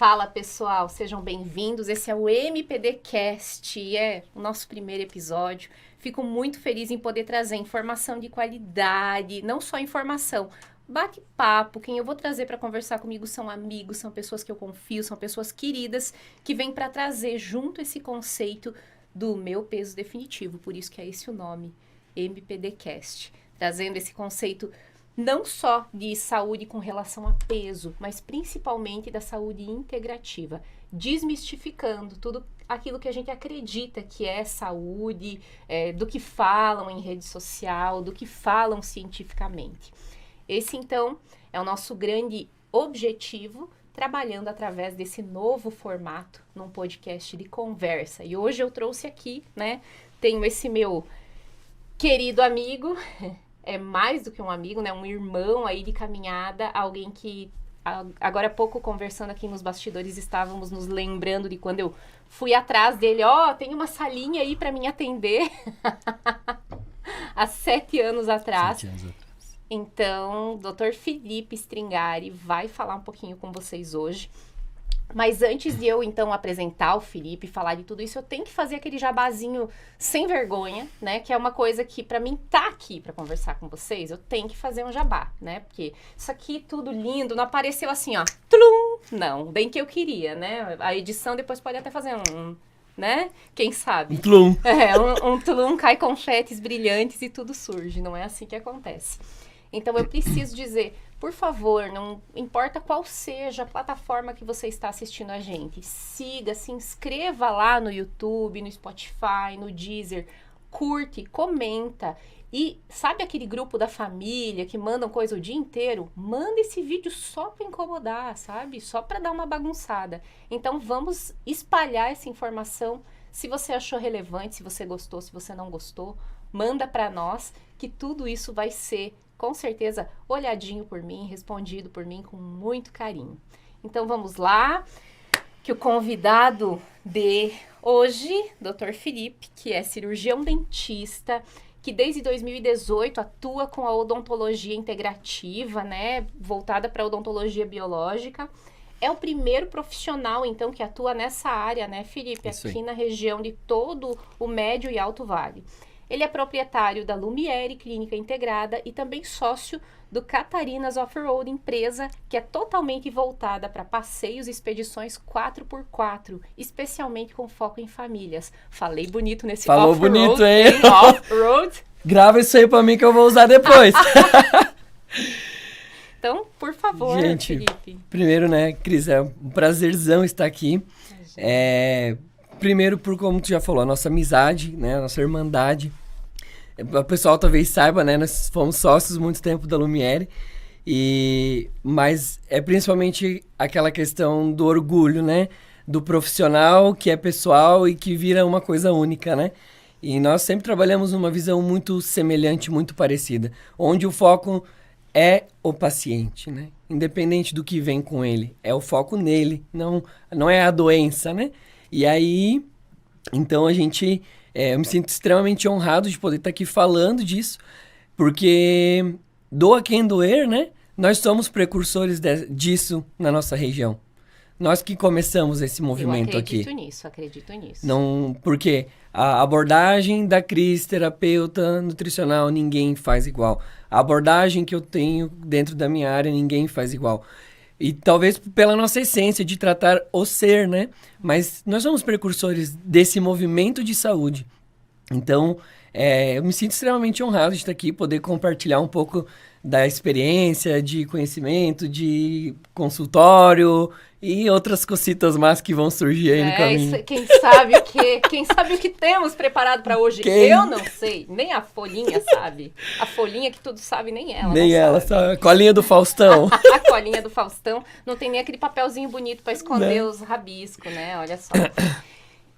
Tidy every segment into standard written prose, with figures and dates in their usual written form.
Fala pessoal, sejam bem-vindos. Esse é o MPDcast, é o nosso primeiro episódio. Fico muito feliz em poder trazer informação de qualidade, não só informação, bate-papo. Quem eu vou trazer para conversar comigo são amigos, são pessoas que eu confio, são pessoas queridas que vêm para trazer junto esse conceito do meu peso definitivo. Por isso que é esse o nome, MPDcast, trazendo esse conceito não só de saúde com relação a peso, mas principalmente da saúde integrativa, desmistificando tudo aquilo que a gente acredita que é saúde, do que falam em rede social, do que falam cientificamente. Esse, então, é o nosso grande objetivo, trabalhando através desse novo formato, num podcast de conversa. E hoje eu trouxe aqui, né, tenho esse meu querido amigo, é mais do que um amigo, né? Um irmão aí de caminhada, alguém que agora há pouco conversando aqui nos bastidores estávamos nos lembrando de quando eu fui atrás dele, tem uma salinha aí para mim atender há 7 anos atrás. 7 anos atrás. Então, Dr. Felipe Stringari vai falar um pouquinho com vocês hoje. Mas antes de eu, então, apresentar o Felipe e falar de tudo isso, eu tenho que fazer aquele jabazinho sem vergonha, né? Que é uma coisa que, pra mim, tá aqui pra conversar com vocês, eu tenho que fazer um jabá, né? Porque isso aqui, tudo lindo, não apareceu assim, ó, tlum! Não, bem que eu queria, né? A edição depois pode até fazer né? Quem sabe? Um tlum. Um tlum, cai confetes brilhantes e tudo surge, não é assim que acontece. Então, eu preciso dizer, por favor, não importa qual seja a plataforma que você está assistindo a gente, siga, se inscreva lá no YouTube, no Spotify, no Deezer, curte, comenta. E sabe aquele grupo da família que mandam coisa o dia inteiro? Manda esse vídeo só para incomodar, sabe? Só para dar uma bagunçada. Então, vamos espalhar essa informação. Se você achou relevante, se você gostou, se você não gostou, manda para nós, que tudo isso vai ser, com certeza, olhadinho por mim, respondido por mim com muito carinho. Então, vamos lá, que o convidado de hoje, Dr. Felipe, que é cirurgião dentista, que desde 2018 atua com a odontologia integrativa, né, voltada para a odontologia biológica. É o primeiro profissional, então, que atua nessa área, né, Felipe? Aqui na região de todo o Médio e Alto Vale. Ele é proprietário da Lumiere Clínica Integrada e também sócio do Catarinas Off-Road, empresa que é totalmente voltada para passeios e expedições 4x4, especialmente com foco em famílias. Falei bonito nesse Falou off-road. Falou bonito, hein? Off-road. Grava isso aí pra mim que eu vou usar depois. Então, por favor, gente, Felipe. Primeiro, né, Cris, é um prazerzão estar aqui. Primeiro, por como tu já falou, a nossa amizade, né, a nossa irmandade. O pessoal talvez saiba, né, nós fomos sócios muito tempo da Lumiere, mas é principalmente aquela questão do orgulho, né, do profissional que é pessoal e que vira uma coisa única, né? E nós sempre trabalhamos numa visão muito semelhante, muito parecida, onde o foco é o paciente, né? Independente do que vem com ele, é o foco nele, não é a doença, né? E aí, então eu me sinto extremamente honrado de poder estar aqui falando disso, porque doa quem doer, né? Nós somos precursores disso na nossa região. Nós que começamos esse movimento aqui. Eu acredito nisso. Não, porque a abordagem da Cris, terapeuta nutricional, ninguém faz igual. A abordagem que eu tenho dentro da minha área, ninguém faz igual. E talvez pela nossa essência de tratar o ser, né? Mas nós somos precursores desse movimento de saúde. Então, eu me sinto extremamente honrado de estar aqui, poder compartilhar um pouco da experiência, de conhecimento, de consultório e outras cositas mais que vão surgir aí no caminho. Quem sabe o que temos preparado para hoje? Eu não sei, nem a Folhinha sabe. A Folhinha que tudo sabe, nem ela. Nem ela sabe. Colinha do Faustão. A colinha do Faustão. Não tem nem aquele papelzinho bonito para esconder os rabiscos, né? Olha só.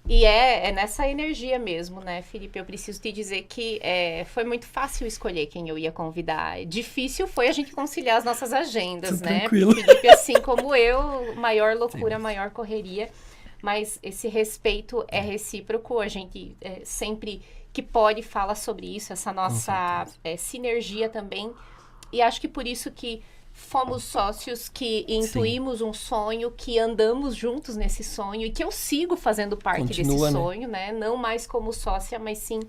E é nessa energia mesmo, né, Felipe? Eu preciso te dizer que foi muito fácil escolher quem eu ia convidar. Difícil foi a gente conciliar as nossas agendas, né? Tranquilo. Felipe, assim como eu, maior loucura, maior correria. Mas esse respeito é recíproco. A gente sempre que pode fala sobre isso, essa nossa sinergia também. E acho que por isso que fomos sócios que intuímos um sonho, que andamos juntos nesse sonho e que eu sigo fazendo parte Continua, desse né? sonho, né? Não mais como sócia, mas sim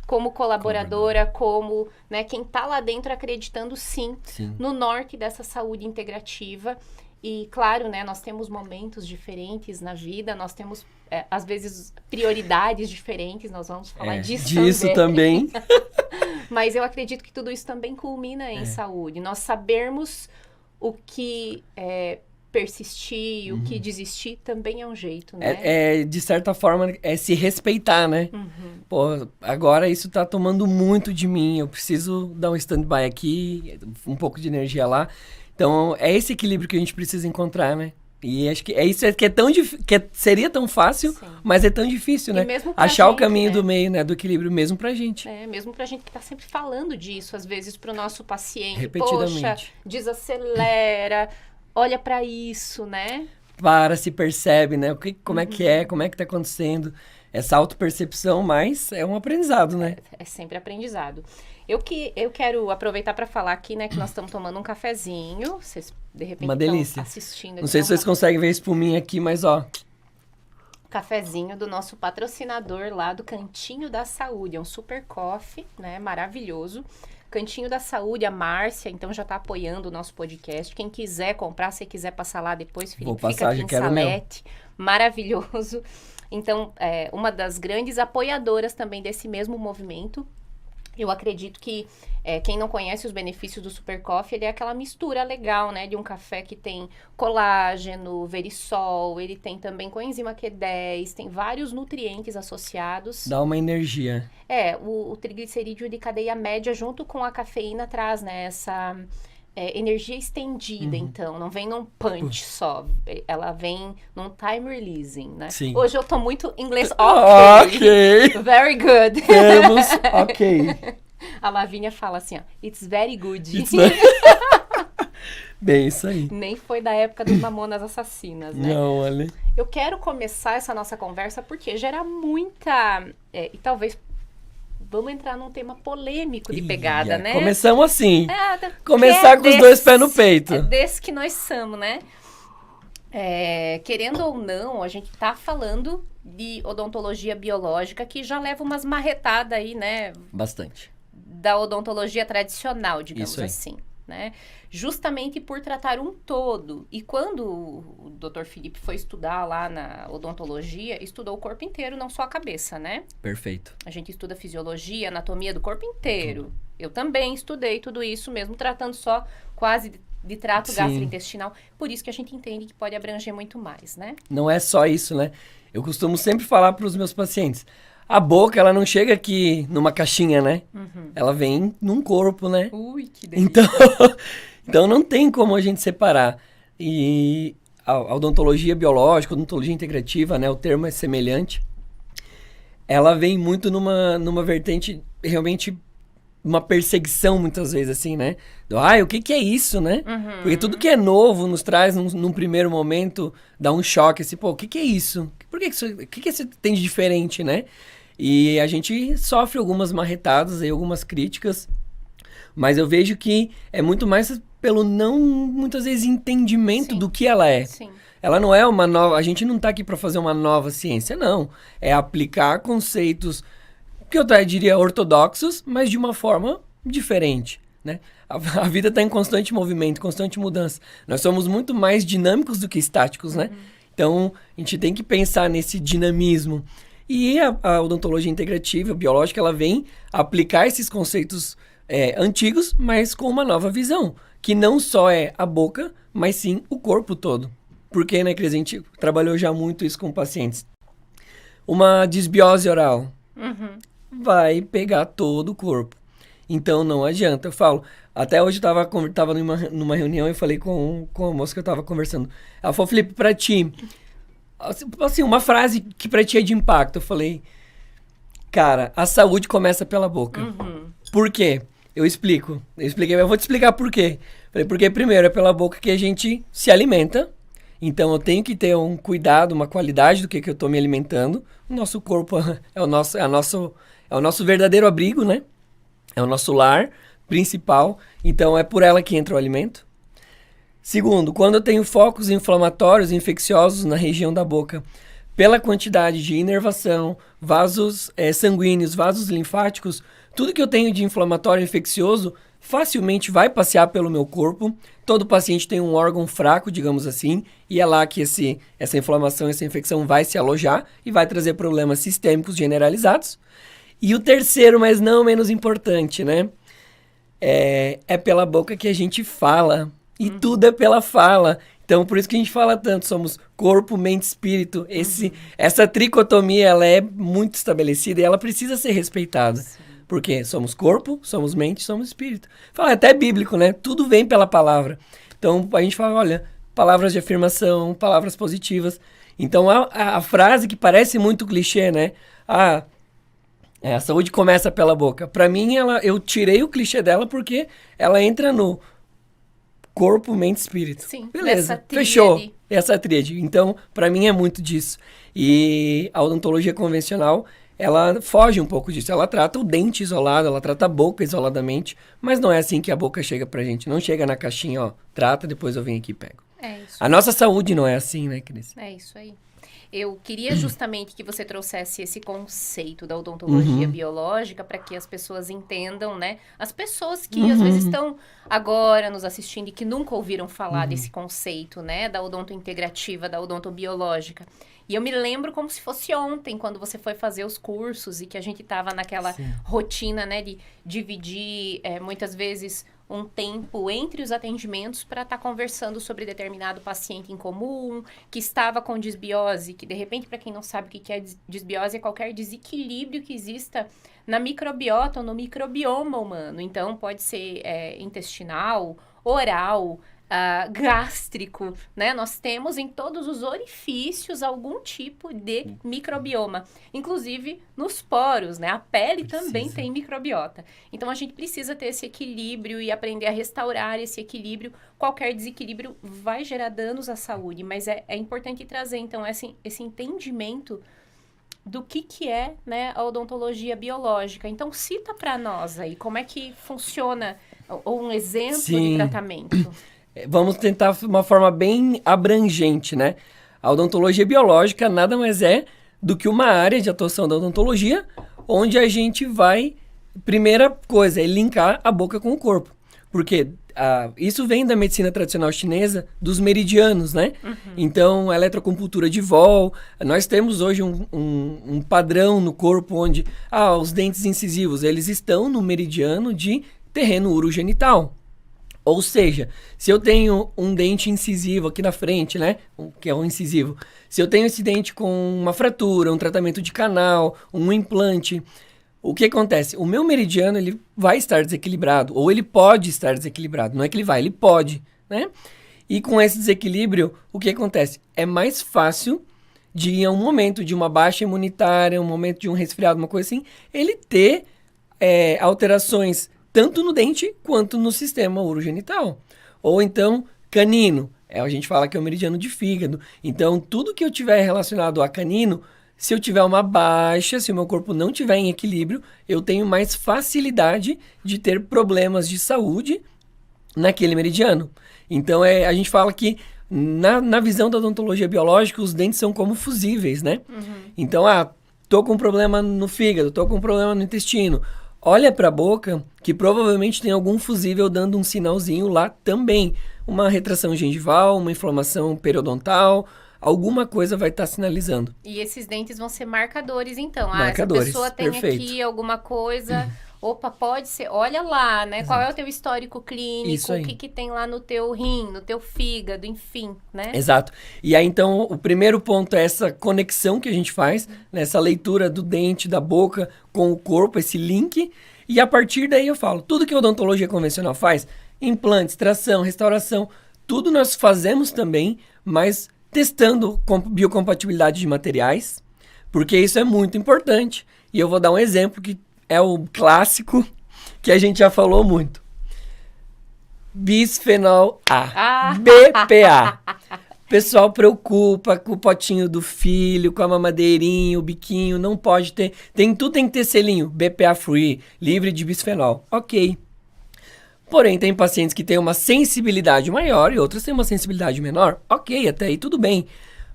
como colaboradora, como, né, quem tá lá dentro acreditando sim no norte dessa saúde integrativa. E, claro, né, nós temos momentos diferentes na vida, nós temos, às vezes, prioridades diferentes, nós vamos falar disso também. Mas eu acredito que tudo isso também culmina em saúde. Nós sabermos o que persistir, o que desistir, também é um jeito, né? De certa forma, é se respeitar, né? Pô, agora isso tá tomando muito de mim, eu preciso dar um stand-by aqui, um pouco de energia lá. Então, é esse equilíbrio que a gente precisa encontrar, né? E acho que é isso que é tão seria tão fácil, mas é tão difícil, né? Mesmo pra achar gente, o caminho né? do meio, né? Do equilíbrio mesmo pra gente. Mesmo pra gente que tá sempre falando disso, às vezes pro nosso paciente. Repetidamente. Poxa, desacelera, olha pra isso, né? Se percebe, né? Como é que tá acontecendo. Essa autopercepção, mas é um aprendizado, né? É sempre aprendizado. Eu quero aproveitar para falar aqui, né, que nós estamos tomando um cafezinho. Vocês, de repente, Uma delícia. estão assistindo. Não sei se vocês conseguem ver a espuminha aqui, mas ó. Cafezinho do nosso patrocinador lá do Cantinho da Saúde. É um super coffee, né? Maravilhoso. Cantinho da Saúde, a Márcia, então já tá apoiando o nosso podcast. Quem quiser comprar, se quiser passar lá depois, Felipe, Vou passar, fica aqui em Salete. Maravilhoso. Então, uma das grandes apoiadoras também desse mesmo movimento. Eu acredito que quem não conhece os benefícios do Super Coffee, ele é aquela mistura legal, né? De um café que tem colágeno, verisol, ele tem também coenzima Q10, tem vários nutrientes associados. Dá uma energia. O triglicerídeo de cadeia média junto com a cafeína traz, né? Essa energia estendida, então. Não vem num punch só. Ela vem num time releasing, né? Sim. Hoje eu tô muito inglês. Ok. Very good. Temos, ok. A Lavínia fala assim, ó. It's very good. Bem, isso aí. Nem foi da época dos Mamonas Assassinas, né? Não, olha. Eu quero começar essa nossa conversa porque gera muita... e talvez... Vamos entrar num tema polêmico de pegada, né? Começamos assim. Começar com os dois pés no peito. É desse que nós somos, né? Querendo ou não, a gente tá falando de odontologia biológica que já leva umas marretadas aí, né? Bastante. Da odontologia tradicional, digamos Isso aí. assim, né? Justamente por tratar um todo. E quando o Dr. Felipe foi estudar lá na odontologia, estudou o corpo inteiro, não só a cabeça, né? Perfeito. A gente estuda fisiologia, anatomia do corpo inteiro. Eu também estudei tudo isso, mesmo tratando só quase de trato gastrointestinal. Por isso que a gente entende que pode abranger muito mais, né? Não é só isso, né? Eu costumo sempre falar para os meus pacientes, a boca, ela não chega aqui numa caixinha, né? Ela vem num corpo, né? Ui, que delícia. Então não tem como a gente separar. E a odontologia biológica, a odontologia integrativa, né? O termo é semelhante. Ela vem muito numa vertente, realmente, uma perseguição, muitas vezes, assim, né? O que é isso, né? Porque tudo que é novo nos traz, num primeiro momento, dá um choque, assim, o que é isso? O que isso tem de diferente, né? E a gente sofre algumas marretadas, algumas críticas, mas eu vejo que é muito mais pelo não, muitas vezes, entendimento do que ela é. Sim. Ela não é uma nova... A gente não está aqui para fazer uma nova ciência, não. É aplicar conceitos que eu diria ortodoxos, mas de uma forma diferente, né? A vida está em constante movimento, constante mudança. Nós somos muito mais dinâmicos do que estáticos, né? Então, a gente tem que pensar nesse dinamismo. E a odontologia integrativa, biológica, ela vem aplicar esses conceitos antigos, mas com uma nova visão, que não só é a boca, mas sim o corpo todo. Porque, né, Cris, a gente trabalhou já muito isso com pacientes. Uma disbiose oral vai pegar todo o corpo. Então, não adianta. Eu falo, até hoje eu tava numa reunião e falei com a moça que eu tava conversando. Ela falou, Felipe, pra ti... Assim, uma frase que pra ti é de impacto. Eu falei, cara, a saúde começa pela boca. Por quê? Eu expliquei, eu vou te explicar por quê. Falei, porque primeiro é pela boca que a gente se alimenta. Então eu tenho que ter um cuidado, uma qualidade do que eu tô me alimentando. O nosso corpo é o nosso verdadeiro abrigo, né? É o nosso lar principal. Então é por ela que entra o alimento. Segundo, quando eu tenho focos inflamatórios infecciosos na região da boca, pela quantidade de inervação, vasos sanguíneos, vasos linfáticos, tudo que eu tenho de inflamatório infeccioso facilmente vai passear pelo meu corpo. Todo paciente tem um órgão fraco, digamos assim, e é lá que essa inflamação, essa infecção vai se alojar e vai trazer problemas sistêmicos generalizados. E o terceiro, mas não menos importante, né? É pela boca que a gente fala. E tudo é pela fala. Então, por isso que a gente fala tanto. Somos corpo, mente, espírito. Essa tricotomia, ela é muito estabelecida e ela precisa ser respeitada. Sim. Porque somos corpo, somos mente, somos espírito. Fala, é até bíblico, né? Tudo vem pela palavra. Então, a gente fala, olha, palavras de afirmação, palavras positivas. Então, a frase que parece muito clichê, né? A saúde começa pela boca. Para mim, eu tirei o clichê dela porque ela entra no corpo, mente, espírito. Sim, beleza, fechou. Essa tríade. Então, para mim é muito disso. E a odontologia convencional, ela foge um pouco disso. Ela trata o dente isolado, ela trata a boca isoladamente, mas não é assim que a boca chega pra gente. Não chega na caixinha, ó, trata, depois eu venho aqui e pego. É isso. A nossa saúde não é assim, né, Cris? É isso aí. Eu queria justamente que você trouxesse esse conceito da odontologia biológica para que as pessoas entendam, né? As pessoas que às vezes estão agora nos assistindo e que nunca ouviram falar desse conceito, né? Da odontointegrativa, da odontobiológica. E eu me lembro como se fosse ontem, quando você foi fazer os cursos e que a gente estava naquela rotina, né? De dividir, muitas vezes, um tempo entre os atendimentos para estar conversando sobre determinado paciente em comum, que estava com disbiose, que de repente, para quem não sabe o que é disbiose, é qualquer desequilíbrio que exista na microbiota ou no microbioma humano. Então, pode ser intestinal, oral, gástrico, né? Nós temos em todos os orifícios algum tipo de microbioma, inclusive nos poros, né? A pele também tem microbiota. Então, a gente precisa ter esse equilíbrio e aprender a restaurar esse equilíbrio. Qualquer desequilíbrio vai gerar danos à saúde, mas é importante trazer, então, esse entendimento do que é, né, a odontologia biológica. Então, cita para nós aí como é que funciona, ou um exemplo de tratamento. Vamos tentar uma forma bem abrangente, né? A odontologia biológica nada mais é do que uma área de atuação da odontologia onde a gente vai, primeira coisa, é linkar a boca com o corpo. Porque isso vem da medicina tradicional chinesa, dos meridianos, né? Então, a eletroacupuntura de Voll, nós temos hoje um padrão no corpo onde os dentes incisivos, eles estão no meridiano de terreno urogenital. Ou seja, se eu tenho um dente incisivo aqui na frente, né, que é um incisivo, se eu tenho esse dente com uma fratura, um tratamento de canal, um implante, o que acontece? O meu meridiano, ele vai estar desequilibrado, ou ele pode estar desequilibrado, não é que ele vai, ele pode, né? E com esse desequilíbrio, o que acontece? É mais fácil de, em um momento de uma baixa imunitária, um momento de um resfriado, uma coisa assim, ele ter alterações tanto no dente quanto no sistema urogenital. Ou então, canino. A gente fala que é o meridiano de fígado. Então, tudo que eu tiver relacionado a canino, se eu tiver uma baixa, se o meu corpo não tiver em equilíbrio, eu tenho mais facilidade de ter problemas de saúde naquele meridiano. Então, a gente fala que na visão da odontologia biológica, os dentes são como fusíveis, né? Então, tô com um problema no fígado, tô com um problema no intestino. Olha para a boca, que provavelmente tem algum fusível dando um sinalzinho lá também. Uma retração gengival, uma inflamação periodontal, alguma coisa vai estar sinalizando. E esses dentes vão ser marcadores, então. Marcadores, essa pessoa tem perfeito. Aqui alguma coisa... Opa, pode ser. Olha lá, né? Exato. Qual é o teu histórico clínico, o que tem lá no teu rim, no teu fígado, enfim, né? Exato. E aí, então, o primeiro ponto é essa conexão que a gente faz, né? Essa leitura do dente, da boca com o corpo, esse link. E a partir daí eu falo, tudo que a odontologia convencional faz, implantes, extração, restauração, tudo nós fazemos também, mas testando biocompatibilidade de materiais, porque isso é muito importante. E eu vou dar um exemplo que é o clássico que a gente já falou muito. Bisfenol A. BPA. O pessoal preocupa com o potinho do filho, com a mamadeirinha, o biquinho. Não pode ter. Tudo tem que ter selinho. BPA free, livre de bisfenol. Ok. Porém, tem pacientes que têm uma sensibilidade maior e outras têm uma sensibilidade menor. Ok, até aí tudo bem.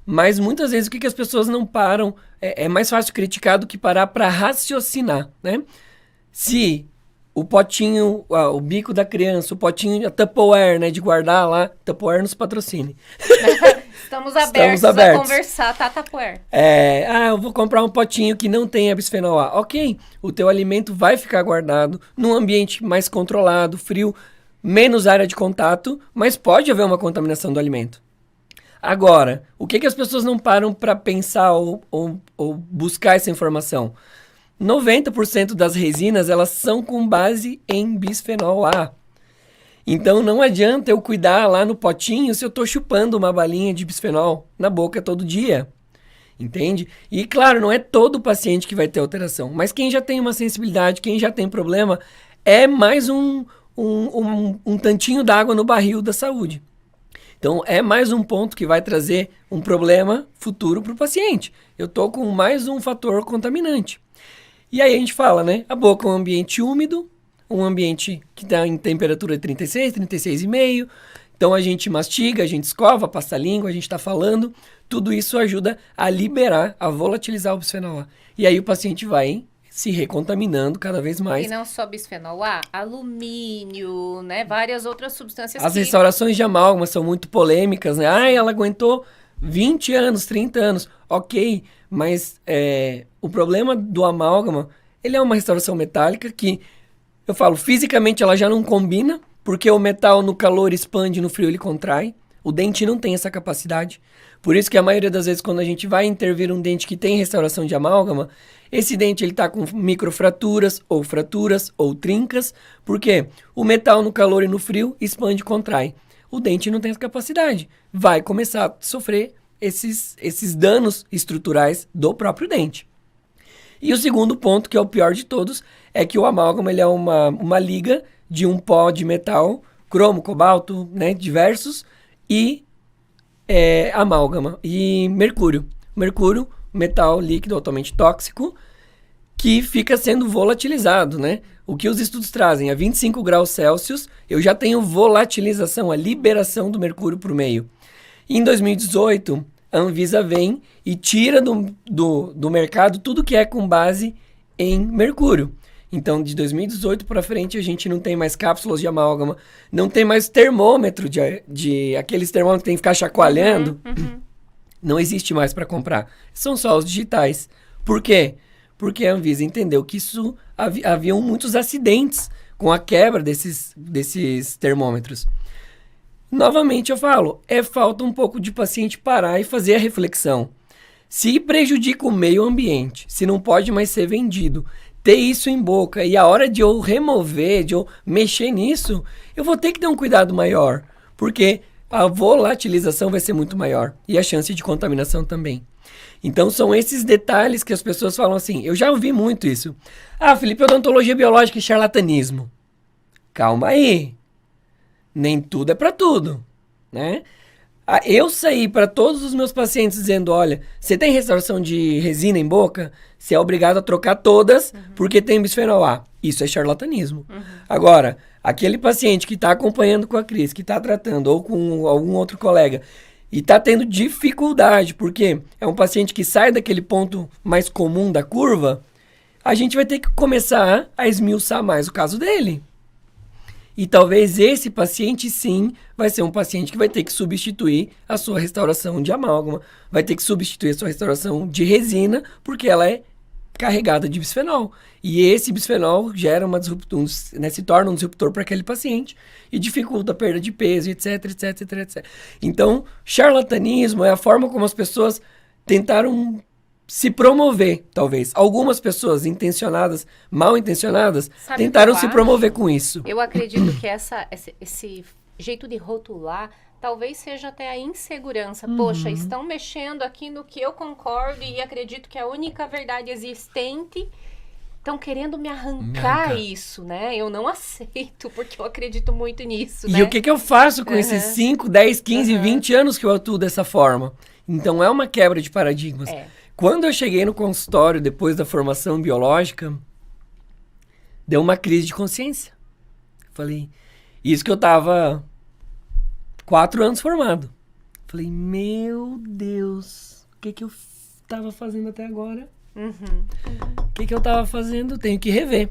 Mas muitas vezes o que as pessoas não param, é mais fácil criticar do que parar para raciocinar, né? Se o potinho, o bico da criança, o potinho, a Tupperware, né, de guardar lá, Tupperware nos patrocine. Estamos abertos a conversar, tá, Tupperware? Eu vou comprar um potinho que não tenha bisfenol A. Ok, o teu alimento vai ficar guardado num ambiente mais controlado, frio, menos área de contato, mas pode haver uma contaminação do alimento. Agora, o que as pessoas não param para pensar ou buscar essa informação? 90% das resinas, elas são com base em bisfenol A. Então, não adianta eu cuidar lá no potinho se eu estou chupando uma balinha de bisfenol na boca todo dia. Entende? E, claro, não é todo paciente que vai ter alteração, mas quem já tem uma sensibilidade, quem já tem problema, é mais um tantinho d'água no barril da saúde. Então, é mais um ponto que vai trazer um problema futuro para o paciente. Eu estou com mais um fator contaminante. E aí a gente fala, né? A boca é um ambiente úmido, um ambiente que está em temperatura de 36, 36,5. Então a gente mastiga, a gente escova, passa a língua, a gente está falando. Tudo isso ajuda a liberar, a volatilizar o bisfenol A. E aí o paciente vai se recontaminando cada vez mais. E não só bisfenol A, alumínio, né? Várias outras substâncias. As restaurações de amálgama são muito polêmicas, né? Ela aguentou 20 anos, 30 anos. Ok, mas o problema do amálgama, ele é uma restauração metálica que, eu falo, fisicamente ela já não combina, porque o metal no calor expande, no frio ele contrai. O dente não tem essa capacidade. Por isso que a maioria das vezes, quando a gente vai intervir um dente que tem restauração de amálgama, esse dente ele está com microfraturas ou trincas. Por quê? O metal no calor e no frio expande e contrai. O dente não tem essa capacidade. Vai começar a sofrer esses danos estruturais do próprio dente. E o segundo ponto, que é o pior de todos, é que o amálgama ele é uma liga de um pó de metal, cromo, cobalto, né, diversos, e amálgama e mercúrio. Mercúrio, metal líquido altamente tóxico, que fica sendo volatilizado, né? O que os estudos trazem? A 25 graus Celsius, eu já tenho volatilização, a liberação do mercúrio para o meio. E em 2018, a Anvisa vem e tira do mercado tudo que é com base em mercúrio. Então, de 2018 para frente, a gente não tem mais cápsulas de amálgama, não tem mais termômetro de aqueles termômetros que tem que ficar chacoalhando. Não existe mais para comprar. São só os digitais. Por quê? Porque a Anvisa entendeu que isso haviam muitos acidentes com a quebra desses termômetros. Novamente eu falo, falta um pouco de paciente parar e fazer a reflexão. Se prejudica o meio ambiente, se não pode mais ser vendido, ter isso em boca e a hora de eu remover, de eu mexer nisso, eu vou ter que ter um cuidado maior, porque a volatilização vai ser muito maior e a chance de contaminação também. Então são esses detalhes que as pessoas falam assim, eu já ouvi muito isso. Ah, Felipe, odontologia biológica e charlatanismo. Calma aí. Nem tudo é para tudo, né? Eu saí para todos os meus pacientes dizendo, olha, você tem restauração de resina em boca? Você é obrigado a trocar todas porque tem bisfenol A. Isso é charlatanismo. Agora, aquele paciente que está acompanhando com a Cris, que está tratando, ou com algum outro colega, e está tendo dificuldade, porque é um paciente que sai daquele ponto mais comum da curva, a gente vai ter que começar a esmiuçar mais o caso dele. E talvez esse paciente, sim, vai ser um paciente que vai ter que substituir a sua restauração de amálgama, vai ter que substituir a sua restauração de resina, porque ela é carregada de bisfenol. E esse bisfenol gera uma disrupção, né, se torna um disruptor para aquele paciente e dificulta a perda de peso, etc, etc, etc, etc. Então, charlatanismo é a forma como as pessoas tentaram se promover, talvez. Algumas pessoas intencionadas, mal intencionadas, tentaram se promover com isso. Eu acredito que esse jeito de rotular talvez seja até a insegurança. Poxa, estão mexendo aqui no que eu concordo e acredito que é a única verdade existente. Estão querendo me arrancar isso, né? Eu não aceito, porque eu acredito muito nisso, né? E o que eu faço com esses 5, 10, 15, 20 anos que eu atuo dessa forma? Então, é uma quebra de paradigmas. Quando eu cheguei no consultório, depois da formação biológica, deu uma crise de consciência. Falei, Isso que eu tava 4 anos formado. Falei, meu Deus, o que eu tava fazendo até agora? O que eu tava fazendo? Tenho que rever.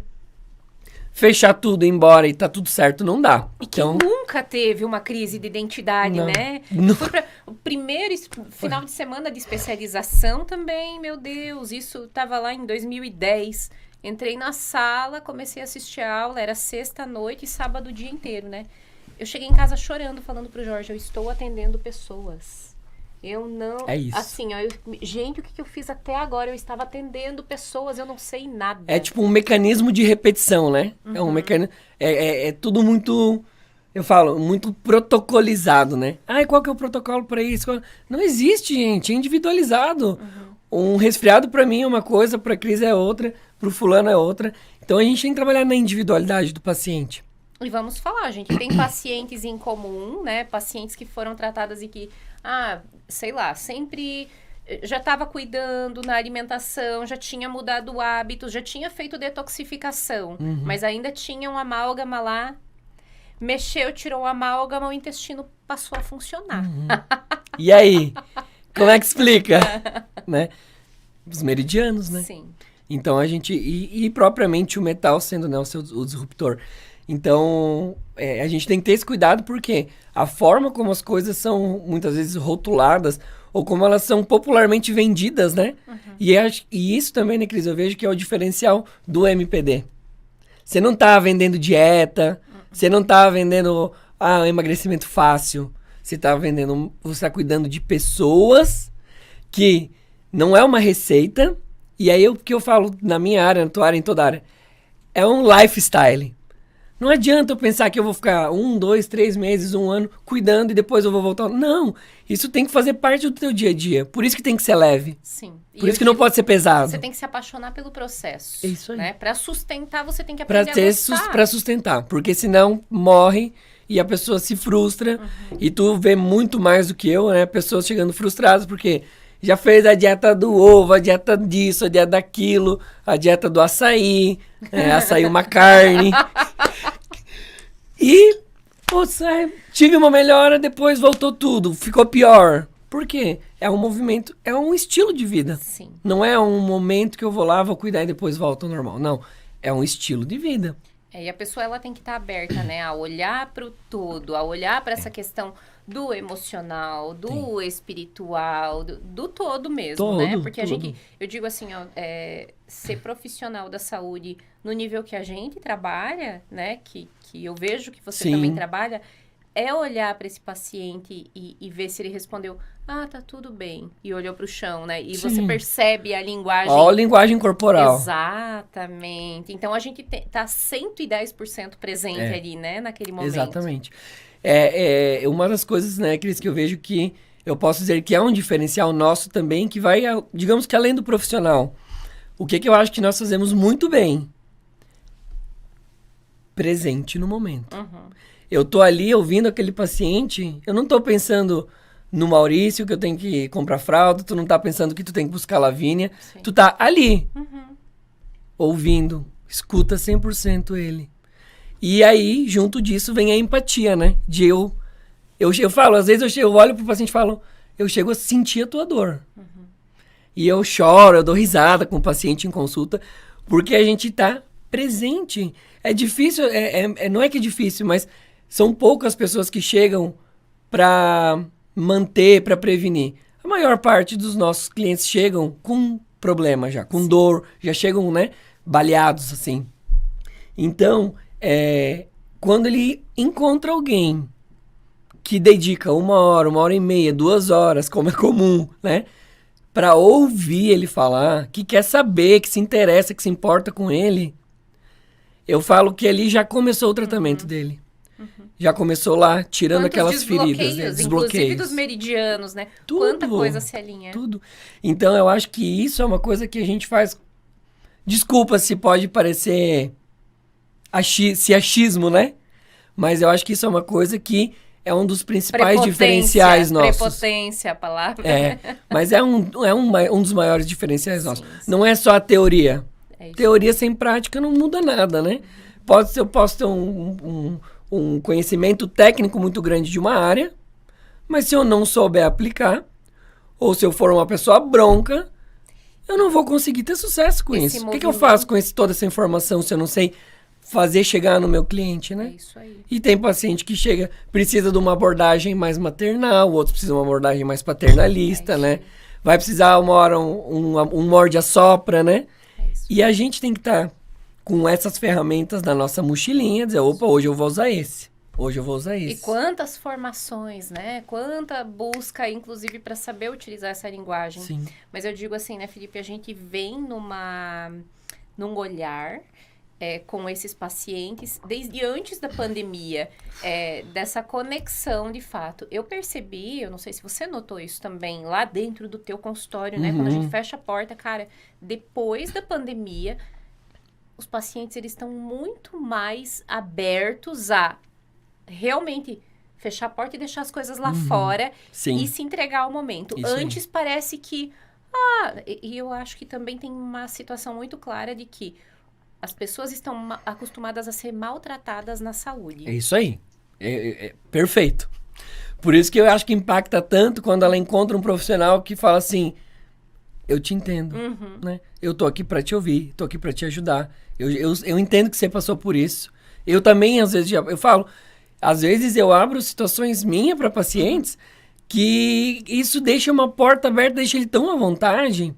Fechar tudo, ir embora e tá tudo certo, não dá. E que nunca teve uma crise de identidade, Não. né? Não. Foi para o primeiro final de semana de especialização também, meu Deus, isso tava lá em 2010. Entrei na sala, comecei a assistir a aula, era sexta-noite e sábado o dia inteiro, né? Eu cheguei em casa chorando, falando pro Jorge, eu estou atendendo pessoas. Eu não... É isso. Assim, ó, gente, o que eu fiz até agora? Eu estava atendendo pessoas, eu não sei nada. É tipo um mecanismo de repetição, né? É um mecanismo... É tudo muito... Eu falo, muito protocolizado, né? Ai, qual que é o protocolo para isso? Não existe, gente. É individualizado. Um resfriado para mim é uma coisa, para Cris é outra, para o fulano é outra. Então a gente tem que trabalhar na individualidade do paciente. E vamos falar, gente, tem pacientes em comum, né? Pacientes que foram tratadas e que, sei lá, sempre já estava cuidando na alimentação, já tinha mudado hábitos, já tinha feito detoxificação, mas ainda tinha um amálgama lá, mexeu, tirou o amálgama, o intestino passou a funcionar. E aí? Como é que explica? Né? Os meridianos, né? Sim. Então a gente... E propriamente o metal sendo, né, o disruptor. Então, a gente tem que ter esse cuidado porque a forma como as coisas são muitas vezes rotuladas ou como elas são popularmente vendidas, né? E isso também, né, Cris? Eu vejo que é o diferencial do MPD. Você não tá vendendo dieta, você não tá vendendo emagrecimento fácil. Você tá vendendo, você tá cuidando de pessoas que não é uma receita. E aí o que eu falo na minha área, na tua área, em toda área, é um lifestyle. Não adianta eu pensar que eu vou ficar 1, 2, 3 meses, 1 ano cuidando e depois eu vou voltar. Não, isso tem que fazer parte do teu dia a dia. Por isso que tem que ser leve. Sim. Por isso que não pode ser pesado. Você tem que se apaixonar pelo processo. É isso aí. Né? Para sustentar, você tem que aprender a gostar. Pra sustentar. Porque senão morre e a pessoa se frustra. E tu vê muito mais do que eu, né? Pessoas chegando frustradas porque já fez a dieta do ovo, a dieta disso, a dieta daquilo, a dieta do açaí, açaí uma carne. E, tive uma melhora, depois voltou tudo, ficou pior. Por quê? É um movimento, é um estilo de vida. Sim. Não é um momento que eu vou lá, vou cuidar e depois volto ao normal. Não, é um estilo de vida. E a pessoa ela tem que estar aberta, né? A olhar para o todo, a olhar para essa questão do emocional, do espiritual, do todo mesmo, né? Porque a gente, eu digo assim, ó, ser profissional da saúde no nível que a gente trabalha, né? Que eu vejo que você também trabalha, é olhar para esse paciente e ver se ele respondeu, tá tudo bem, e olhou para o chão, né? E você percebe a linguagem... Ó, a linguagem corporal. Exatamente. Então, a gente tá 110% presente ali, né? Naquele momento. Exatamente. Uma das coisas, né, Cris, que eu vejo que eu posso dizer que é um diferencial nosso também, que vai, digamos que além do profissional. O que eu acho que nós fazemos muito bem? Presente no momento. Eu tô ali ouvindo aquele paciente, eu não tô pensando no Maurício que eu tenho que comprar fralda, tu não tá pensando que tu tem que buscar a Lavínia, tu tá ali, ouvindo, escuta 100% ele. E aí, junto disso, vem a empatia, né? De eu falo, às vezes eu olho pro paciente e falo, eu chego a sentir a tua dor. E eu choro, eu dou risada com o paciente em consulta, porque a gente tá presente. É difícil, não é que é difícil, mas são poucas pessoas que chegam para manter, para prevenir. A maior parte dos nossos clientes chegam com problema já, com dor, já chegam, né, baleados, assim. Então, quando ele encontra alguém que dedica 1 hora, 1h30, 2 horas, como é comum, né, para ouvir ele falar, que quer saber, que se interessa, que se importa com ele, eu falo que ali já começou o tratamento dele. Já começou lá, tirando aquelas feridas, né? Desbloqueios. Inclusive dos meridianos, né? Tudo, quanta coisa se alinha. Tudo. Então, eu acho que isso é uma coisa que a gente faz... Desculpa se pode parecer achismo, né? Mas eu acho que isso é uma coisa que é um dos principais diferenciais nossos. Prepotência, a palavra. Mas é um dos maiores diferenciais nossos. Sim. Não é só a teoria. Teoria sem prática não muda nada, né? Eu posso ter um conhecimento técnico muito grande de uma área, mas se eu não souber aplicar, ou se eu for uma pessoa bronca, eu não vou conseguir ter sucesso com isso. O que eu faço com toda essa informação se eu não sei fazer chegar no meu cliente, né? É isso aí. E tem paciente que precisa de uma abordagem mais maternal, outros precisam de uma abordagem mais paternalista, né? Vai precisar uma hora um morde-a-sopra, né? E a gente tem que estar com essas ferramentas na nossa mochilinha, dizer, opa, hoje eu vou usar esse. Hoje eu vou usar esse. E quantas formações, né? Quanta busca, inclusive, para saber utilizar essa linguagem. Sim. Mas eu digo assim, né, Felipe? A gente vem num olhar com esses pacientes, desde antes da pandemia, dessa conexão de fato. Eu percebi, eu não sei se você notou isso também, lá dentro do teu consultório, né? Quando a gente fecha a porta, cara, depois da pandemia, os pacientes, eles estão muito mais abertos a realmente fechar a porta e deixar as coisas lá fora e se entregar ao momento. Isso Antes parece que... e eu acho que também tem uma situação muito clara de que as pessoas estão acostumadas a ser maltratadas na saúde. É isso aí. Perfeito. Por isso que eu acho que impacta tanto quando ela encontra um profissional que fala assim, eu te entendo, né? Eu tô aqui para te ouvir, tô aqui para te ajudar. Eu entendo que você passou por isso. Eu também, às vezes, eu falo... Às vezes eu abro situações minhas para pacientes que isso deixa uma porta aberta, deixa ele tão à vontade,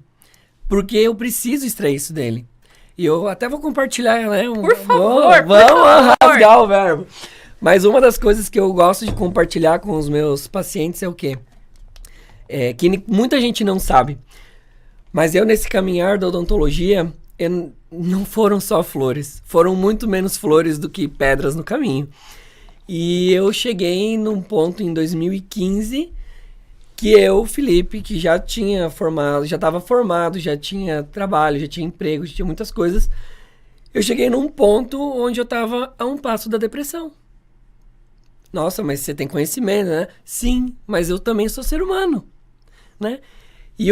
porque eu preciso extrair isso dele. E eu até vou compartilhar, né? Por favor, vamos rasgar o verbo. Mas uma das coisas que eu gosto de compartilhar com os meus pacientes é o quê? Que muita gente não sabe. Mas eu, nesse caminhar da odontologia, não foram só flores. Foram muito menos flores do que pedras no caminho. E eu cheguei num ponto em 2015 que eu, Felipe, que já tinha formado, já estava formado, já tinha trabalho, já tinha emprego, já tinha muitas coisas. Eu cheguei num ponto onde eu estava a um passo da depressão. Nossa, mas você tem conhecimento, né? Sim, mas eu também sou ser humano, né? E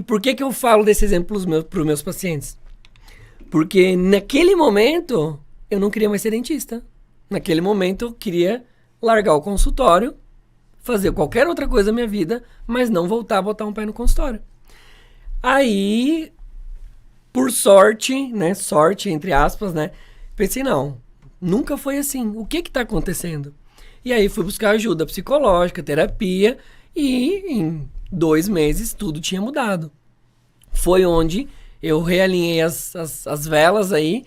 por que eu falo desses exemplos para os meus pacientes? Porque naquele momento eu não queria mais ser dentista. Naquele momento eu queria largar o consultório, fazer qualquer outra coisa na minha vida, mas não voltar a botar um pé no consultório. Aí, por sorte, né? Sorte, entre aspas, né? Pensei, não, nunca foi assim. O que tá acontecendo? E aí fui buscar ajuda psicológica, terapia, e em 2 meses tudo tinha mudado. Foi onde eu realinhei as velas aí,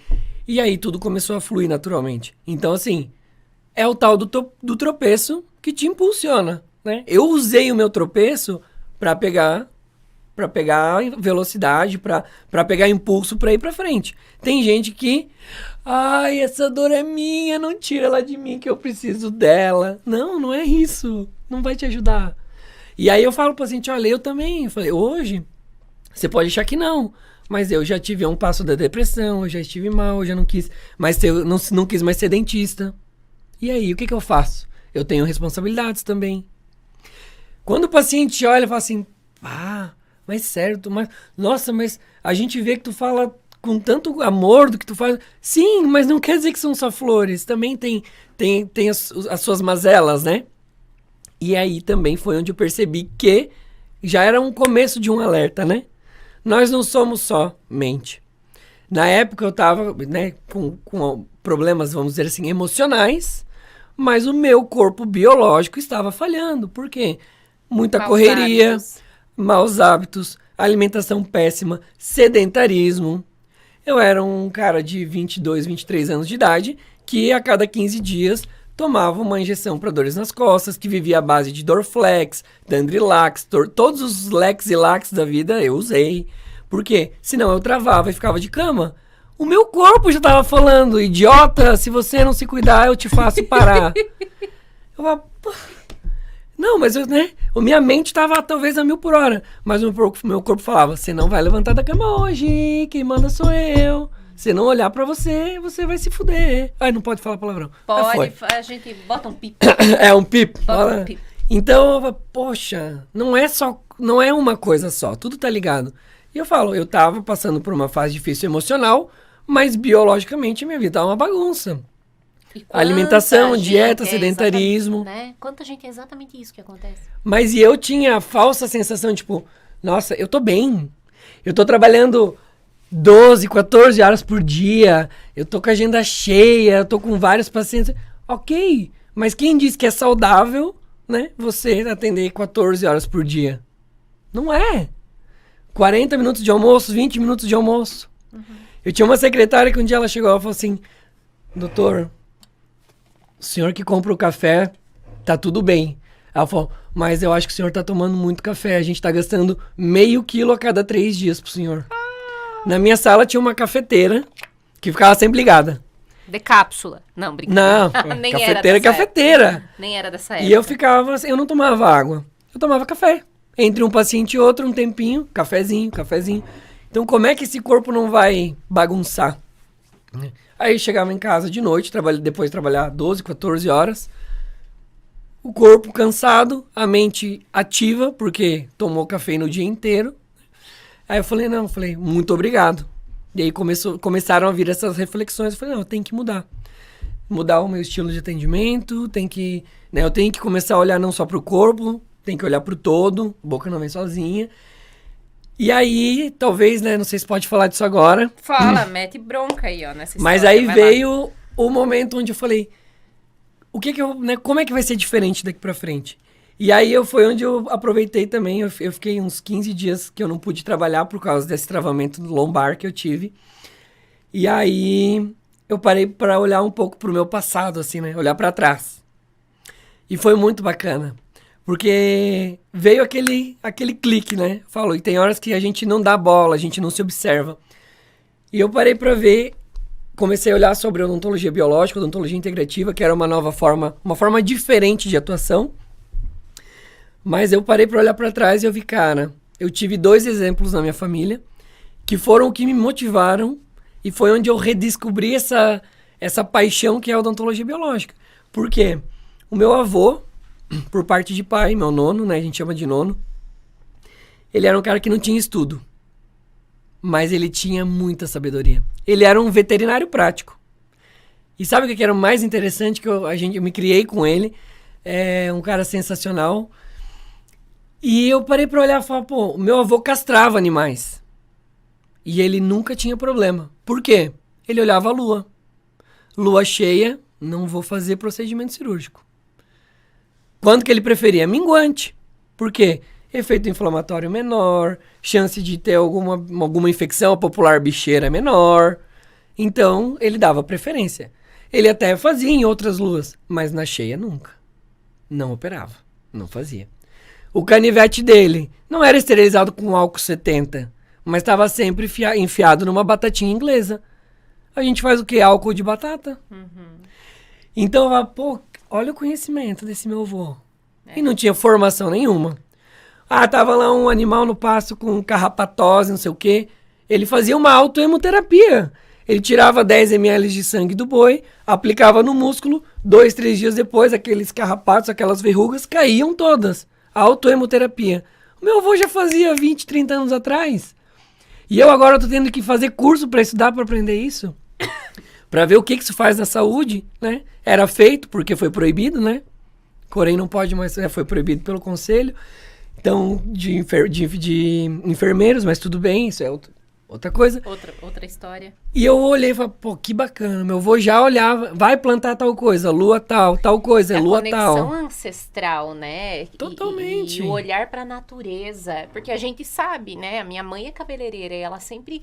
e aí tudo começou a fluir naturalmente. Então, assim, é o tal do tropeço que te impulsiona, né? Eu usei o meu tropeço para pegar velocidade, para pegar impulso para ir para frente. Tem gente que, ai, essa dor é minha, não tira ela de mim que eu preciso dela. Não é isso. Não vai te ajudar. E aí eu falo pro paciente, olha, eu também. Eu falei, hoje, você pode achar que não. Mas eu já tive a um passo da depressão, eu já estive mal, eu já não quis não quis mais ser dentista. E aí, o que eu faço? Eu tenho responsabilidades também. Quando o paciente olha e fala assim, mas sério, nossa, mas a gente vê que tu fala com tanto amor do que tu faz. Sim, mas não quer dizer que são só flores. Também tem as suas mazelas, né? E aí também foi onde eu percebi que já era um começo de um alerta, né? Nós não somos só mente. Na época eu tava, né, com problemas, vamos dizer assim, emocionais, mas o meu corpo biológico estava falhando. Por quê? Muita correria, maus hábitos, alimentação péssima, sedentarismo. Eu era um cara de 22, 23 anos de idade que a cada 15 dias tomava uma injeção para dores nas costas, que vivia à base de Dorflex, Dandrilax, todos os Lex e Lax da vida eu usei. Por quê? Senão eu travava e ficava de cama. O meu corpo já estava falando, idiota, se você não se cuidar, eu te faço parar. Eu falava, não, mas né? A minha mente estava talvez a 1000 por hora. Mas o meu corpo falava, você não vai levantar da cama hoje, quem manda sou eu. Se não olhar pra você, você vai se fuder. Ai, não pode falar palavrão. Pode, a gente bota um pip. É um pip. Bota um pip. Então, poxa, não é uma coisa só, tudo tá ligado. E eu falo, eu tava passando por uma fase difícil emocional, mas biologicamente minha vida tava uma bagunça. E Alimentação, quanta dieta, gente sedentarismo. né? Quanta gente é exatamente isso que acontece. Mas e eu tinha a falsa sensação, tipo, nossa, eu tô bem. Eu tô trabalhando 12, 14 horas por dia. Eu tô com a agenda cheia, eu tô com vários pacientes. Ok, mas quem diz que é saudável, né? Você atender 14 horas por dia. Não é. 40 minutos de almoço, 20 minutos de almoço. Eu tinha uma secretária que um dia ela chegou e falou assim, doutor, o senhor que compra o café, tá tudo bem. Ela falou, mas eu acho que o senhor tá tomando muito café. A gente tá gastando meio quilo a cada 3 dias pro senhor. Na minha sala tinha uma cafeteira que ficava sempre ligada. De cápsula. Não, brincadeira. Não, Nem cafeteira é era dessa cafeteira. época. Nem era dessa época. E eu ficava, eu não tomava água. Eu tomava café. Entre um paciente e outro, um tempinho, cafezinho, cafezinho. Então como é que esse corpo não vai bagunçar? Aí eu chegava em casa de noite, depois de trabalhar 12, 14 horas. O corpo cansado, a mente ativa, porque tomou cafeína o dia inteiro. Aí eu falei, muito obrigado. E aí começaram a vir essas reflexões. Eu falei, não, eu tenho que mudar. Mudar o meu estilo de atendimento, eu tenho que começar a olhar não só pro corpo, tem que olhar pro todo, boca não vem sozinha. E aí, talvez, né, não sei se pode falar disso agora. Fala, mete bronca aí, ó, nessa história. Mas aí veio o momento onde eu falei, como é que vai ser diferente daqui pra frente? E aí foi onde eu aproveitei também, eu fiquei uns 15 dias que eu não pude trabalhar por causa desse travamento lombar que eu tive. E aí eu parei para olhar um pouco pro meu passado, assim, né? Olhar para trás. E foi muito bacana. Porque veio aquele clique, né? Falou, e tem horas que a gente não dá bola, a gente não se observa. E eu parei para ver, comecei a olhar sobre a odontologia biológica, odontologia integrativa, que era uma nova forma, uma forma diferente de atuação. Mas eu parei para olhar para trás e eu vi, cara, eu tive 2 exemplos na minha família que foram o que me motivaram e foi onde eu redescobri essa paixão que é a odontologia biológica. Por quê? O meu avô, por parte de pai, meu nono, né, a gente chama de nono, ele era um cara que não tinha estudo, mas ele tinha muita sabedoria. Ele era um veterinário prático. E sabe o que era o mais interessante? Que eu me criei com ele, é um cara sensacional. E eu parei pra olhar e falar, pô, o meu avô castrava animais. E ele nunca tinha problema. Por quê? Ele olhava a lua. Lua cheia, não vou fazer procedimento cirúrgico. Quando que ele preferia? Minguante. Por quê? Efeito inflamatório menor, chance de ter alguma infecção, a popular bicheira é menor. Então, ele dava preferência. Ele até fazia em outras luas, mas na cheia nunca. Não operava, não fazia. O canivete dele não era esterilizado com álcool 70, mas estava sempre enfiado numa batatinha inglesa. A gente faz o quê? Álcool de batata. Então, eu falava, pô, olha o conhecimento desse meu avô. E não tinha formação nenhuma. Ah, tava lá um animal no pasto com carrapatose, não sei o quê. Ele fazia uma autohemoterapia. Ele tirava 10 ml de sangue do boi, aplicava no músculo, 2, 3 dias depois, aqueles carrapatos, aquelas verrugas, caíam todas. Autohemoterapia. O meu avô já fazia 20, 30 anos atrás. E eu agora tô tendo que fazer curso para estudar, para aprender isso. Para ver o que isso faz na saúde, né? Era feito, porque foi proibido, né? Porém, não pode mais, foi proibido pelo conselho. Então, de enfermeiros, mas tudo bem, isso é outra coisa. Outra história. E eu olhei e falei, pô, que bacana. Meu avô já olhava, vai plantar tal coisa, lua tal coisa, lua tal. A conexão ancestral, né? Totalmente. E o olhar para a natureza. Porque a gente sabe, né? A minha mãe é cabeleireira e ela sempre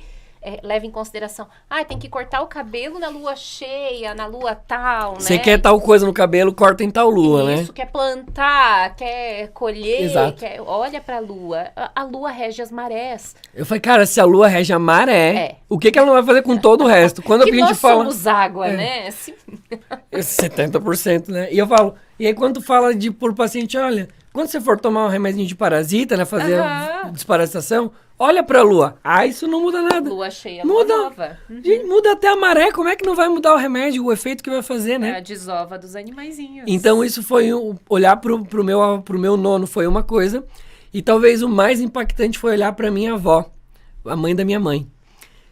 leva em consideração, tem que cortar o cabelo na lua cheia, na lua tal, né? Você quer tal coisa no cabelo, corta em tal lua, né? Isso, quer plantar, quer colher, Exato. olha pra lua. A lua rege as marés. Eu falei, cara, se a lua rege a maré, o que ela não vai fazer com todo o resto? Quando que a gente nós fala... somos água, né? Assim... 70%, né? E eu falo, e aí quando tu fala por paciente, olha, quando você for tomar um remedinho de parasita, né, fazer desparasitação, olha pra lua. isso não muda nada. Lua cheia, muda. lua nova. Gente, muda até a maré, como é que não vai mudar o remédio, o efeito que vai fazer, né? É a desova dos animaizinhos. Então isso foi, olhar pro meu nono foi uma coisa, e talvez o mais impactante foi olhar pra minha avó, a mãe da minha mãe.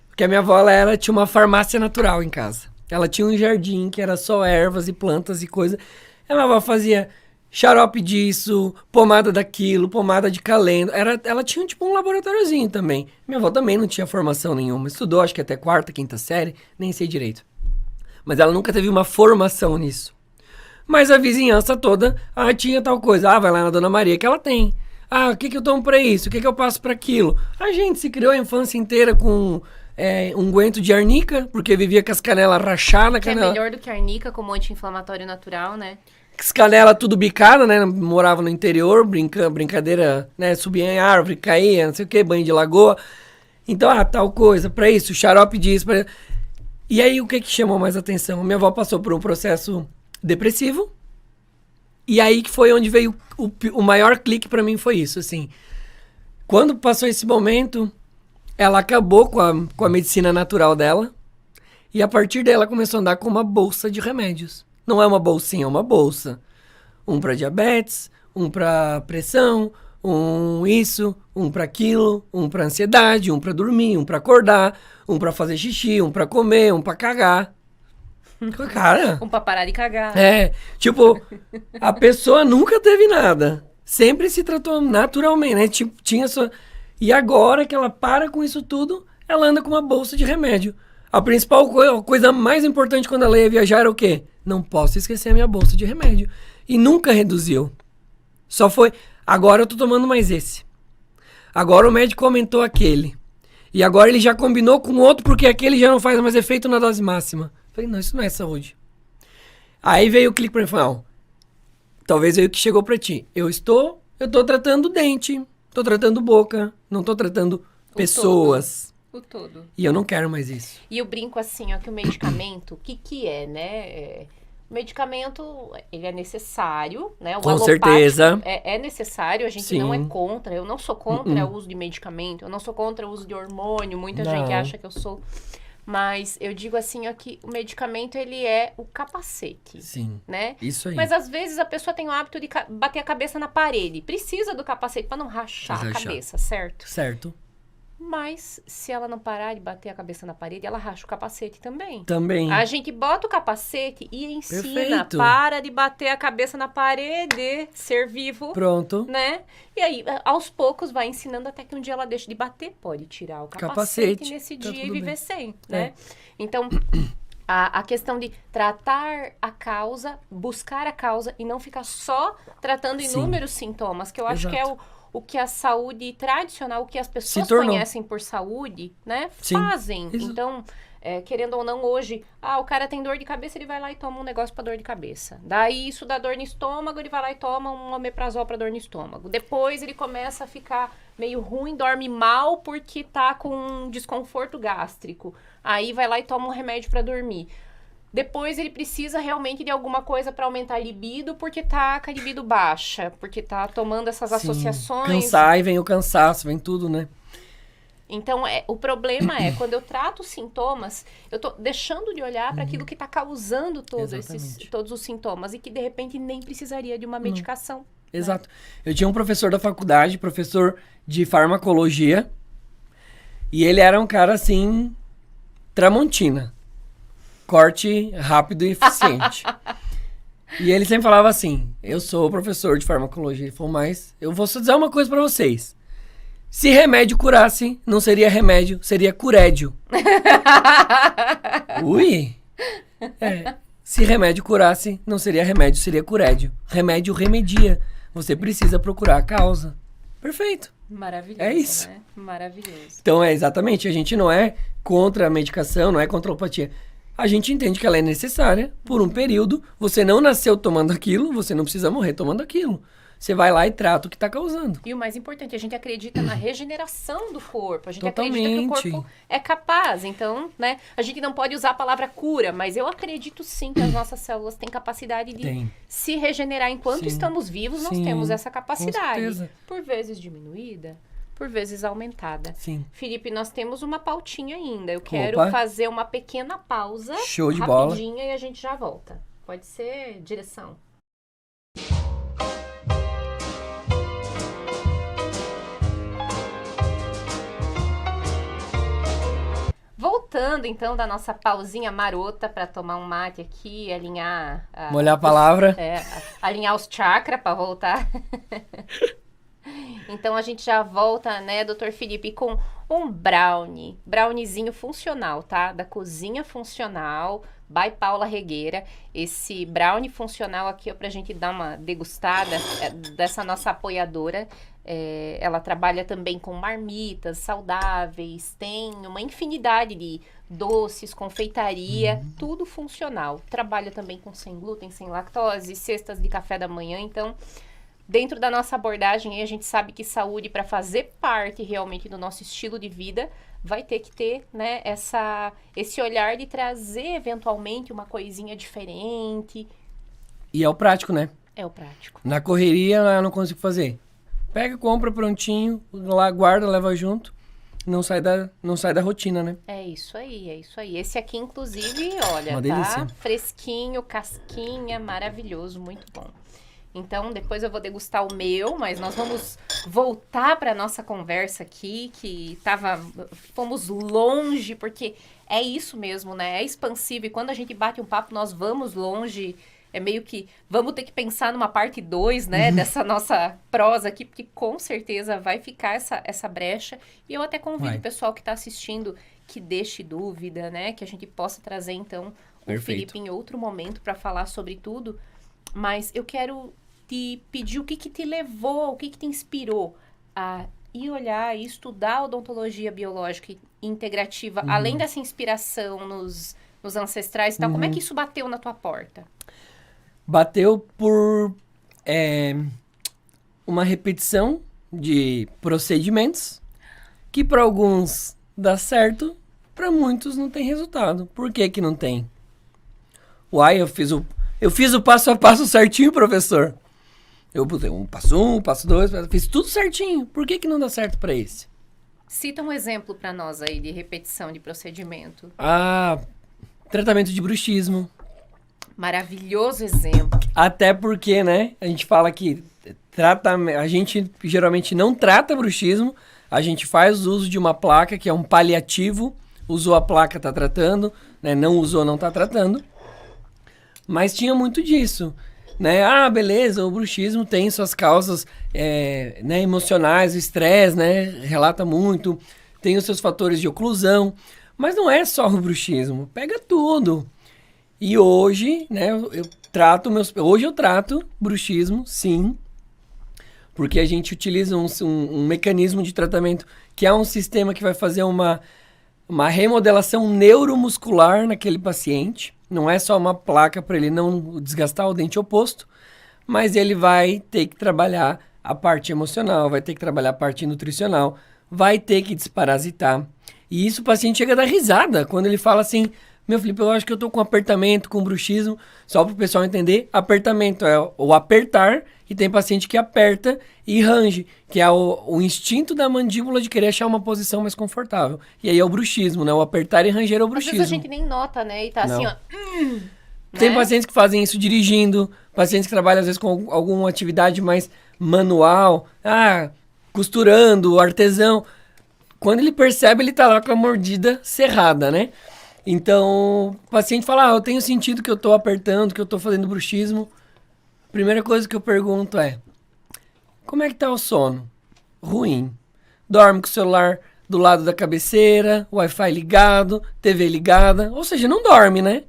Porque a minha avó, ela tinha uma farmácia natural em casa. Ela tinha um jardim que era só ervas e plantas e coisa. Ela avó fazia xarope disso, pomada daquilo, pomada de calendo. Ela tinha tipo um laboratóriozinho também. Minha avó também não tinha formação nenhuma. Estudou acho que até quarta, quinta série, nem sei direito. Mas ela nunca teve uma formação nisso. Mas a vizinhança toda, tinha tal coisa. Vai lá na Dona Maria que ela tem. O que eu tomo pra isso? O que eu passo pra aquilo? A gente se criou a infância inteira com unguento de arnica, porque vivia com as canelas rachadas. Que é melhor do que arnica como anti-inflamatório natural, né? As canelas tudo bicada, né? Morava no interior, brincadeira, né? Subia em árvore, caía, não sei o que, banho de lagoa. Então, tal coisa, pra isso, xarope disso. E aí, o que chamou mais atenção? Minha avó passou por um processo depressivo. E aí que foi onde veio o maior clique pra mim, foi isso, assim. Quando passou esse momento, ela acabou com a medicina natural dela. E a partir dela começou a andar com uma bolsa de remédios. Não é uma bolsinha, é uma bolsa. Um pra diabetes, um pra pressão, um pra aquilo, um pra ansiedade, um pra dormir, um pra acordar, um pra fazer xixi, um pra comer, um pra cagar. Cara... Um pra parar de cagar. Tipo, a pessoa nunca teve nada. Sempre se tratou naturalmente, né? Tipo, tinha sua... E agora que ela para com isso tudo, ela anda com uma bolsa de remédio. A principal coisa mais importante quando ela ia viajar era o quê? Não posso esquecer a minha bolsa de remédio. E nunca reduziu. Só foi, agora eu tô tomando mais esse. Agora o médico aumentou aquele. E agora ele já combinou com outro porque aquele já não faz mais efeito na dose máxima. Falei, não, isso não é saúde. Aí veio o clique pra mim e falou, talvez veio o que chegou pra ti. Eu tô tratando dente, tô tratando boca, não tô tratando pessoas. O todo. E eu não quero mais isso. E eu brinco assim, que o medicamento, o que é, né? O medicamento, ele é necessário, né? O Com certeza. É necessário, a gente Sim. não é contra. Eu não sou contra o uso de medicamento, eu não sou contra o uso de hormônio. Muita gente acha que eu sou. Mas eu digo assim, que o medicamento, ele é o capacete. Sim, né? Isso aí. Mas às vezes a pessoa tem o hábito de bater a cabeça na parede. Precisa do capacete para não rachar a cabeça, certo? Certo. Mas se ela não parar de bater a cabeça na parede, ela racha o capacete também. Também. A gente bota o capacete e ensina. Perfeito. Para de bater a cabeça na parede, ser vivo. Pronto. Né? E aí, aos poucos, vai ensinando até que um dia ela deixa de bater. Pode tirar o capacete nesse dia e viver sem, né? Então, a questão de tratar a causa, buscar a causa e não ficar só tratando inúmeros sintomas, que eu acho que é o que a saúde tradicional, o que as pessoas conhecem por saúde, né, fazem. Isso. Então, querendo ou não, hoje, o cara tem dor de cabeça, ele vai lá e toma um negócio pra dor de cabeça. Daí, isso dá dor no estômago, ele vai lá e toma um omeprazol pra dor no estômago. Depois, ele começa a ficar meio ruim, dorme mal porque tá com um desconforto gástrico. Aí, vai lá e toma um remédio pra dormir. Depois ele precisa realmente de alguma coisa para aumentar a libido, porque tá com a libido baixa, porque tá tomando essas associações. Cansar, e vem o cansaço, vem tudo, né? Então, o problema é, quando eu trato os sintomas, eu tô deixando de olhar para aquilo que tá causando todos os sintomas e que, de repente, nem precisaria de uma medicação. Exato. Eu tinha um professor da faculdade, professor de farmacologia, e ele era um cara, assim, tramontina. Corte rápido e eficiente. E ele sempre falava assim, eu sou professor de farmacologia. Ele falou, mas eu vou só dizer uma coisa pra vocês. Se remédio curasse, não seria remédio, seria curédio. Ui! Se remédio curasse, não seria remédio, seria curédio. Remédio remedia. Você precisa procurar a causa. Perfeito. Maravilhoso, é isso. Né? Maravilhoso. Então, exatamente, a gente não é contra a medicação, não é contra a alopatia. A gente entende que ela é necessária por um período. Você não nasceu tomando aquilo, você não precisa morrer tomando aquilo. Você vai lá e trata o que está causando. E o mais importante, a gente acredita na regeneração do corpo. A gente Totalmente. acredita que o corpo é capaz. Então, né, a gente não pode usar a palavra cura, mas eu acredito sim que as nossas células têm capacidade de se regenerar. Enquanto estamos vivos, nós temos essa capacidade. Com certeza. Por vezes diminuída, por vezes aumentada. Sim. Felipe, nós temos uma pautinha ainda. Eu quero fazer uma pequena pausa. Show de rapidinha bola. E a gente já volta. Pode ser, direção? voltando então da nossa pausinha marota para tomar um mate aqui, alinhar... Molhar a palavra. Alinhar os chakras para voltar. Então a gente já volta, né, Dr. Felipe, com um browniezinho funcional, tá? Da Cozinha Funcional, by Paula Regueira. Esse brownie funcional aqui, ó, pra gente dar uma degustada dessa nossa apoiadora. Ela trabalha também com marmitas saudáveis, tem uma infinidade de doces, confeitaria, tudo funcional. Trabalha também com sem glúten, sem lactose, cestas de café da manhã, então... Dentro da nossa abordagem, aí, a gente sabe que saúde, para fazer parte realmente do nosso estilo de vida, vai ter que ter, né, esse olhar de trazer, eventualmente, uma coisinha diferente. E é o prático, né? É o prático. Na correria, eu não consigo fazer. Pega, compra prontinho, lá guarda, leva junto. Não sai da rotina, né? É isso aí, é isso aí. Esse aqui, inclusive, olha, uma delícia. Tá fresquinho, casquinha, maravilhoso, muito bom. Então, depois eu vou degustar o meu, mas nós vamos voltar para nossa conversa aqui, que fomos longe, porque é isso mesmo, né? É expansivo, e quando a gente bate um papo, nós vamos longe, é meio que, vamos ter que pensar numa parte 2, né, dessa nossa prosa aqui, porque com certeza vai ficar essa brecha, e eu até convido o pessoal que está assistindo que deixe dúvida, né, que a gente possa trazer, então, o Felipe em outro momento para falar sobre tudo, mas eu quero... te pedir o que te levou, o que te inspirou a ir olhar e estudar odontologia biológica e integrativa, além dessa inspiração nos ancestrais e tal. Como é que isso bateu na tua porta? Bateu por uma repetição de procedimentos que para alguns dá certo, para muitos não tem resultado. Por que que não tem? Uai, eu fiz o passo a passo certinho, professor. Eu botei passo 2, fiz tudo certinho. Por que que não dá certo para esse? Cita um exemplo para nós aí de repetição de procedimento. Tratamento de bruxismo. Maravilhoso exemplo. Até porque, né, a gente fala que a gente geralmente não trata bruxismo, a gente faz uso de uma placa que é um paliativo, usou a placa, tá tratando, né, não usou, não tá tratando. Mas tinha muito disso. Né? Beleza, o bruxismo tem suas causas né, emocionais, o estresse, né, relata muito, tem os seus fatores de oclusão, mas não é só o bruxismo, pega tudo. E hoje, né, hoje eu trato bruxismo, sim, porque a gente utiliza um mecanismo de tratamento que é um sistema que vai fazer uma remodelação neuromuscular naquele paciente. Não é só uma placa para ele não desgastar o dente oposto, mas ele vai ter que trabalhar a parte emocional, vai ter que trabalhar a parte nutricional, vai ter que desparasitar. E isso o paciente chega a dar risada quando ele fala assim: meu Felipe, eu acho que eu tô com apertamento, com bruxismo. Só para o pessoal entender, apertamento é o apertar, e tem paciente que aperta e range, que é o instinto da mandíbula de querer achar uma posição mais confortável. E aí é o bruxismo, né? O apertar e ranger é o bruxismo. Às vezes a gente nem nota, né? E tá Não. assim, ó... Tem né? pacientes que fazem isso dirigindo, pacientes que trabalham às vezes com alguma atividade mais manual, costurando, artesão. Quando ele percebe, ele tá lá com a mordida cerrada, né? Então, o paciente fala, eu tenho sentido que eu tô apertando, que eu tô fazendo bruxismo. Primeira coisa que eu pergunto é, como é que tá o sono? Ruim. Dorme com o celular do lado da cabeceira, Wi-Fi ligado, TV ligada, ou seja, não dorme, né?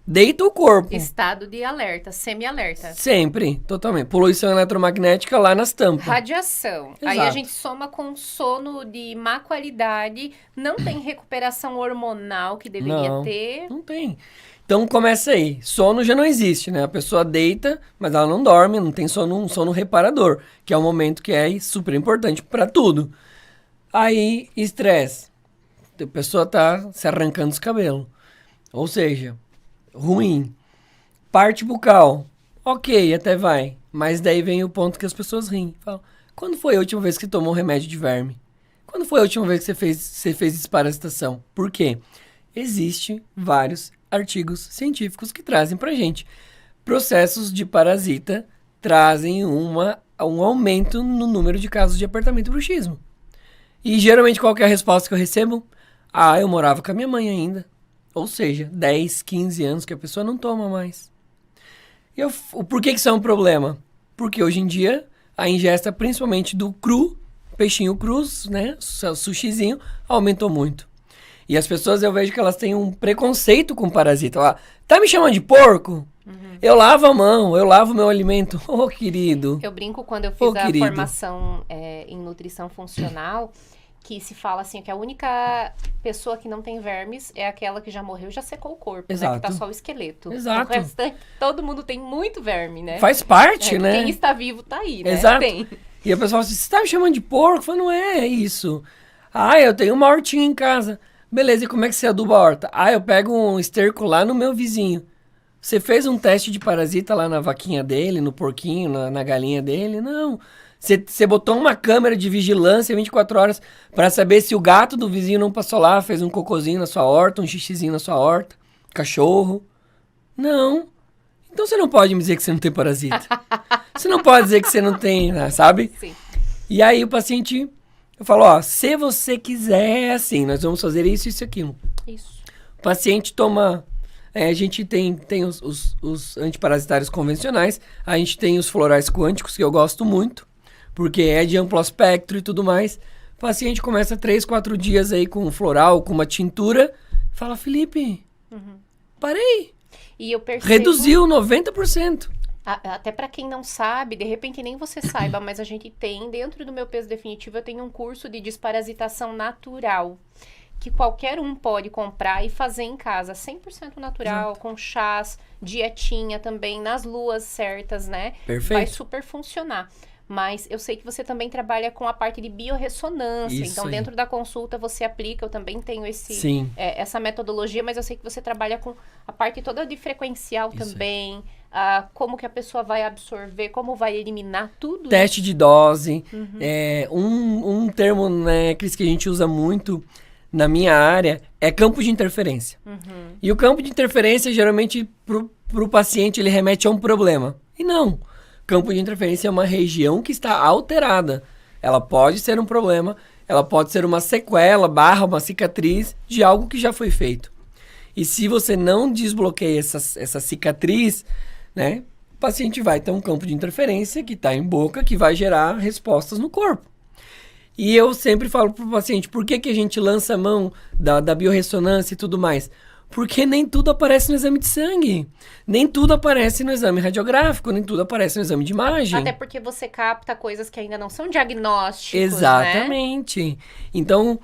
Deita o corpo. Estado de alerta, semi-alerta. Sempre, totalmente. Poluição eletromagnética lá nas tampas. Radiação. Exato. Aí a gente soma com sono de má qualidade, não tem recuperação hormonal que deveria ter. Não tem. Então começa aí. Sono já não existe, né? A pessoa deita, mas ela não dorme, não tem um sono reparador, que é um momento que é super importante para tudo. Aí, estresse. A pessoa tá se arrancando os cabelos. Ou seja, ruim. Parte bucal. Ok, até vai. Mas daí vem o ponto que as pessoas riem. Falam, quando foi a última vez que tomou remédio de verme? Quando foi a última vez que você fez desparasitação? Por quê? Existem vários artigos científicos que trazem pra gente. Processos de parasita trazem um aumento no número de casos de apertamento e bruxismo. E geralmente qual que é a resposta que eu recebo? Ah, eu morava com a minha mãe ainda. Ou seja, 10, 15 anos que a pessoa não toma mais. Por que isso é um problema? Porque hoje em dia a ingesta, principalmente do cru, peixinho crus, né, sushizinho, aumentou muito. E as pessoas, eu vejo que elas têm um preconceito com parasita. Lá, tá me chamando de porco? Eu lavo a mão, eu lavo meu alimento. Ô, querido. Eu brinco quando eu fiz a querido. formação em nutrição funcional, que se fala assim, que a única pessoa que não tem vermes é aquela que já morreu e já secou o corpo, Exato. né? Que tá só o esqueleto. Exato. O restante, todo mundo tem muito verme, né? Faz parte, né? Quem está vivo tá aí, né? Exato. Tem. E a pessoa fala assim, você tá me chamando de porco? Eu falo, não é isso. Ah, eu tenho uma hortinha em casa. Beleza, e como é que você aduba a horta? Ah, eu pego um esterco lá no meu vizinho. Você fez um teste de parasita lá na vaquinha dele, no porquinho, na galinha dele? Não. Você botou uma câmera de vigilância 24 horas para saber se o gato do vizinho não passou lá, fez um cocôzinho na sua horta, um xixizinho na sua horta, cachorro. Não. Então você não pode me dizer que você não tem parasita. Você não pode dizer que você não tem, sabe? Sim. E aí o paciente, eu falo, ó, se você quiser, assim, nós vamos fazer isso, isso e aquilo. Isso. O paciente toma... a gente tem os antiparasitários convencionais, a gente tem os florais quânticos, que eu gosto muito, porque é de amplo espectro e tudo mais. O paciente começa 3, 4 dias aí com um floral, com uma tintura, fala, Felipe, parei. E eu percebo... Reduziu 90%. Até para quem não sabe, de repente nem você saiba, mas a gente tem, dentro do meu peso definitivo, eu tenho um curso de desparasitação natural, que qualquer um pode comprar e fazer em casa, 100% natural, Exato. com chás, dietinha também, nas luas certas, né? Perfeito. Vai super funcionar. Mas eu sei que você também trabalha com a parte de biorressonância. Isso então, aí. dentro da consulta, você aplica. Eu também tenho Sim. essa metodologia, mas eu sei que você trabalha com a parte toda de frequencial Isso aí. também. Como que a pessoa vai absorver, como vai eliminar tudo Teste de dose. Um termo, né, Cris, que a gente usa muito na minha área é campo de interferência. E o campo de interferência, geralmente, pro paciente, ele remete a um problema. E não. Campo de interferência é uma região que está alterada. Ela pode ser um problema, ela pode ser uma sequela, uma cicatriz de algo que já foi feito. E se você não desbloqueia essa cicatriz, né, o paciente vai ter um campo de interferência que está em boca, que vai gerar respostas no corpo. E eu sempre falo para o paciente, por que a gente lança a mão da biorressonância e tudo mais? Porque nem tudo aparece no exame de sangue. Nem tudo aparece no exame radiográfico, nem tudo aparece no exame de imagem. Até porque você capta coisas que ainda não são diagnósticos, Exatamente. Né? Então,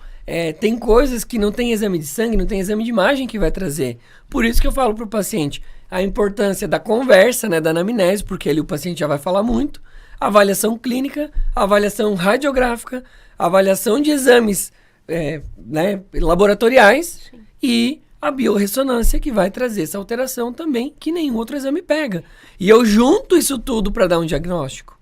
tem coisas que não tem exame de sangue, não tem exame de imagem que vai trazer. Por isso que eu falo para o paciente a importância da conversa, né, da anamnese, porque ali o paciente já vai falar muito, avaliação clínica, avaliação radiográfica, avaliação de exames né, laboratoriais. Sim. E a biorressonância que vai trazer essa alteração também, que nenhum outro exame pega. E eu junto isso tudo para dar um diagnóstico,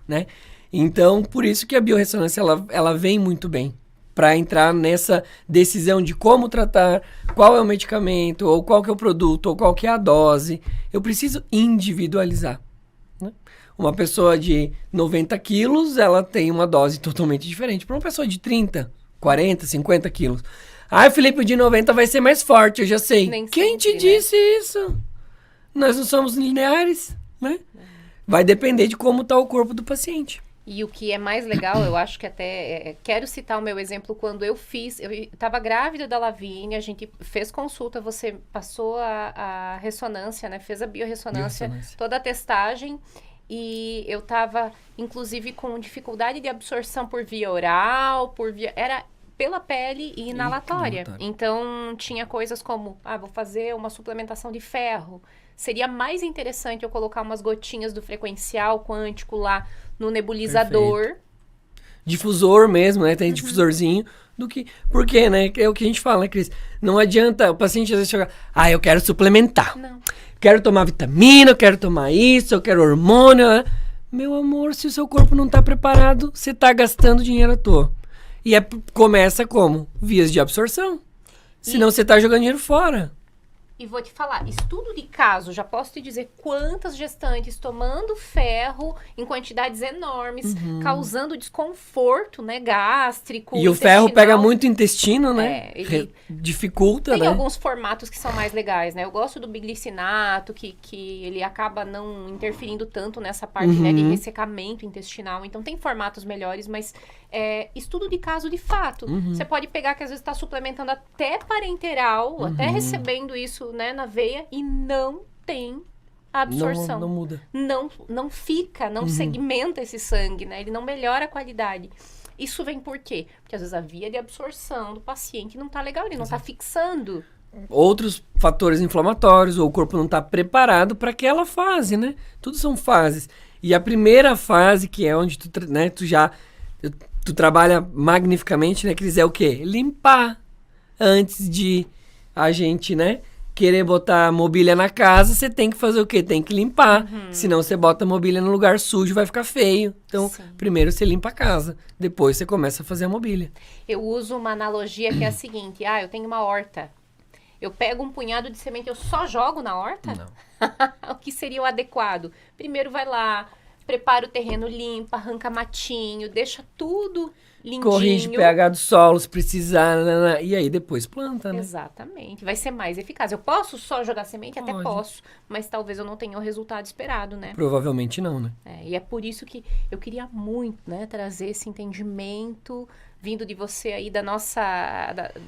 né? Então, por isso que a biorressonância, ela vem muito bem para entrar nessa decisão de como tratar, qual é o medicamento, ou qual que é o produto, ou qual que é a dose. Eu preciso individualizar, né? Uma pessoa de 90 quilos, ela tem uma dose totalmente diferente para uma pessoa de 30, 40, 50 quilos. Ah, Felipe, o de 90 vai ser mais forte, eu já sei. Nem Quem sempre, te disse isso? Nós não somos lineares, né? Vai depender de como está o corpo do paciente. E o que é mais legal, eu acho que até... quero citar o meu exemplo quando eu estava grávida da Lavínia, a gente fez consulta, você passou a ressonância, né? Fez a biorressonância, toda a testagem. E eu estava, inclusive, com dificuldade de absorção por via oral, era pela pele e inalatória. Então, tinha coisas como, vou fazer uma suplementação de ferro. Seria mais interessante eu colocar umas gotinhas do frequencial quântico lá no nebulizador. Perfeito. Difusor mesmo, né? Tem difusorzinho. Porque, né? É o que a gente fala, né, Cris? Não adianta o paciente às vezes chegar, eu quero suplementar. Não. Quero tomar vitamina, eu quero tomar isso, eu quero hormônio. Né? Meu amor, se o seu corpo não está preparado, você está gastando dinheiro à toa. E começa como? Vias de absorção. Senão você está jogando dinheiro fora. E vou te falar, estudo de caso, já posso te dizer quantas gestantes tomando ferro em quantidades enormes, causando desconforto, né, gástrico, E o ferro pega intestinal. muito o intestino, né? Ele Dificulta, tem né? alguns formatos que são mais legais, né? Eu gosto do biglicinato, que ele acaba não interferindo tanto nessa parte, né, de ressecamento intestinal. Então, tem formatos melhores, mas estudo de caso de fato. Você pode pegar que às vezes está suplementando até parenteral, até recebendo isso, né, na veia e não tem a absorção. Não muda. Não fica, não segmenta esse sangue, né? Ele não melhora a qualidade. Isso vem por quê? Porque às vezes a via de absorção do paciente não tá legal, ele não tá fixando. Outros fatores inflamatórios, ou o corpo não está preparado para aquela fase, né? Tudo são fases. E a primeira fase, que é onde tu trabalha magnificamente, né, Cris? É o quê? Limpar. Antes de a gente, né, querer botar mobília na casa, você tem que fazer o quê? Tem que limpar. Senão você bota a mobília no lugar sujo, vai ficar feio. Então, Sim. primeiro você limpa a casa, depois você começa a fazer a mobília. Eu uso uma analogia que é a seguinte: eu tenho uma horta. Eu pego um punhado de semente, eu só jogo na horta? Não. O que seria o adequado? Primeiro vai lá, prepara o terreno limpo, arranca matinho, deixa tudo lindinho. Corrige o pH do solo, se precisar, e aí depois planta, né? Exatamente. Vai ser mais eficaz. Eu posso só jogar semente? Até Pode. posso. Mas talvez eu não tenha o resultado esperado, né? Provavelmente não, né? E é por isso que eu queria muito, né, trazer esse entendimento vindo de você aí da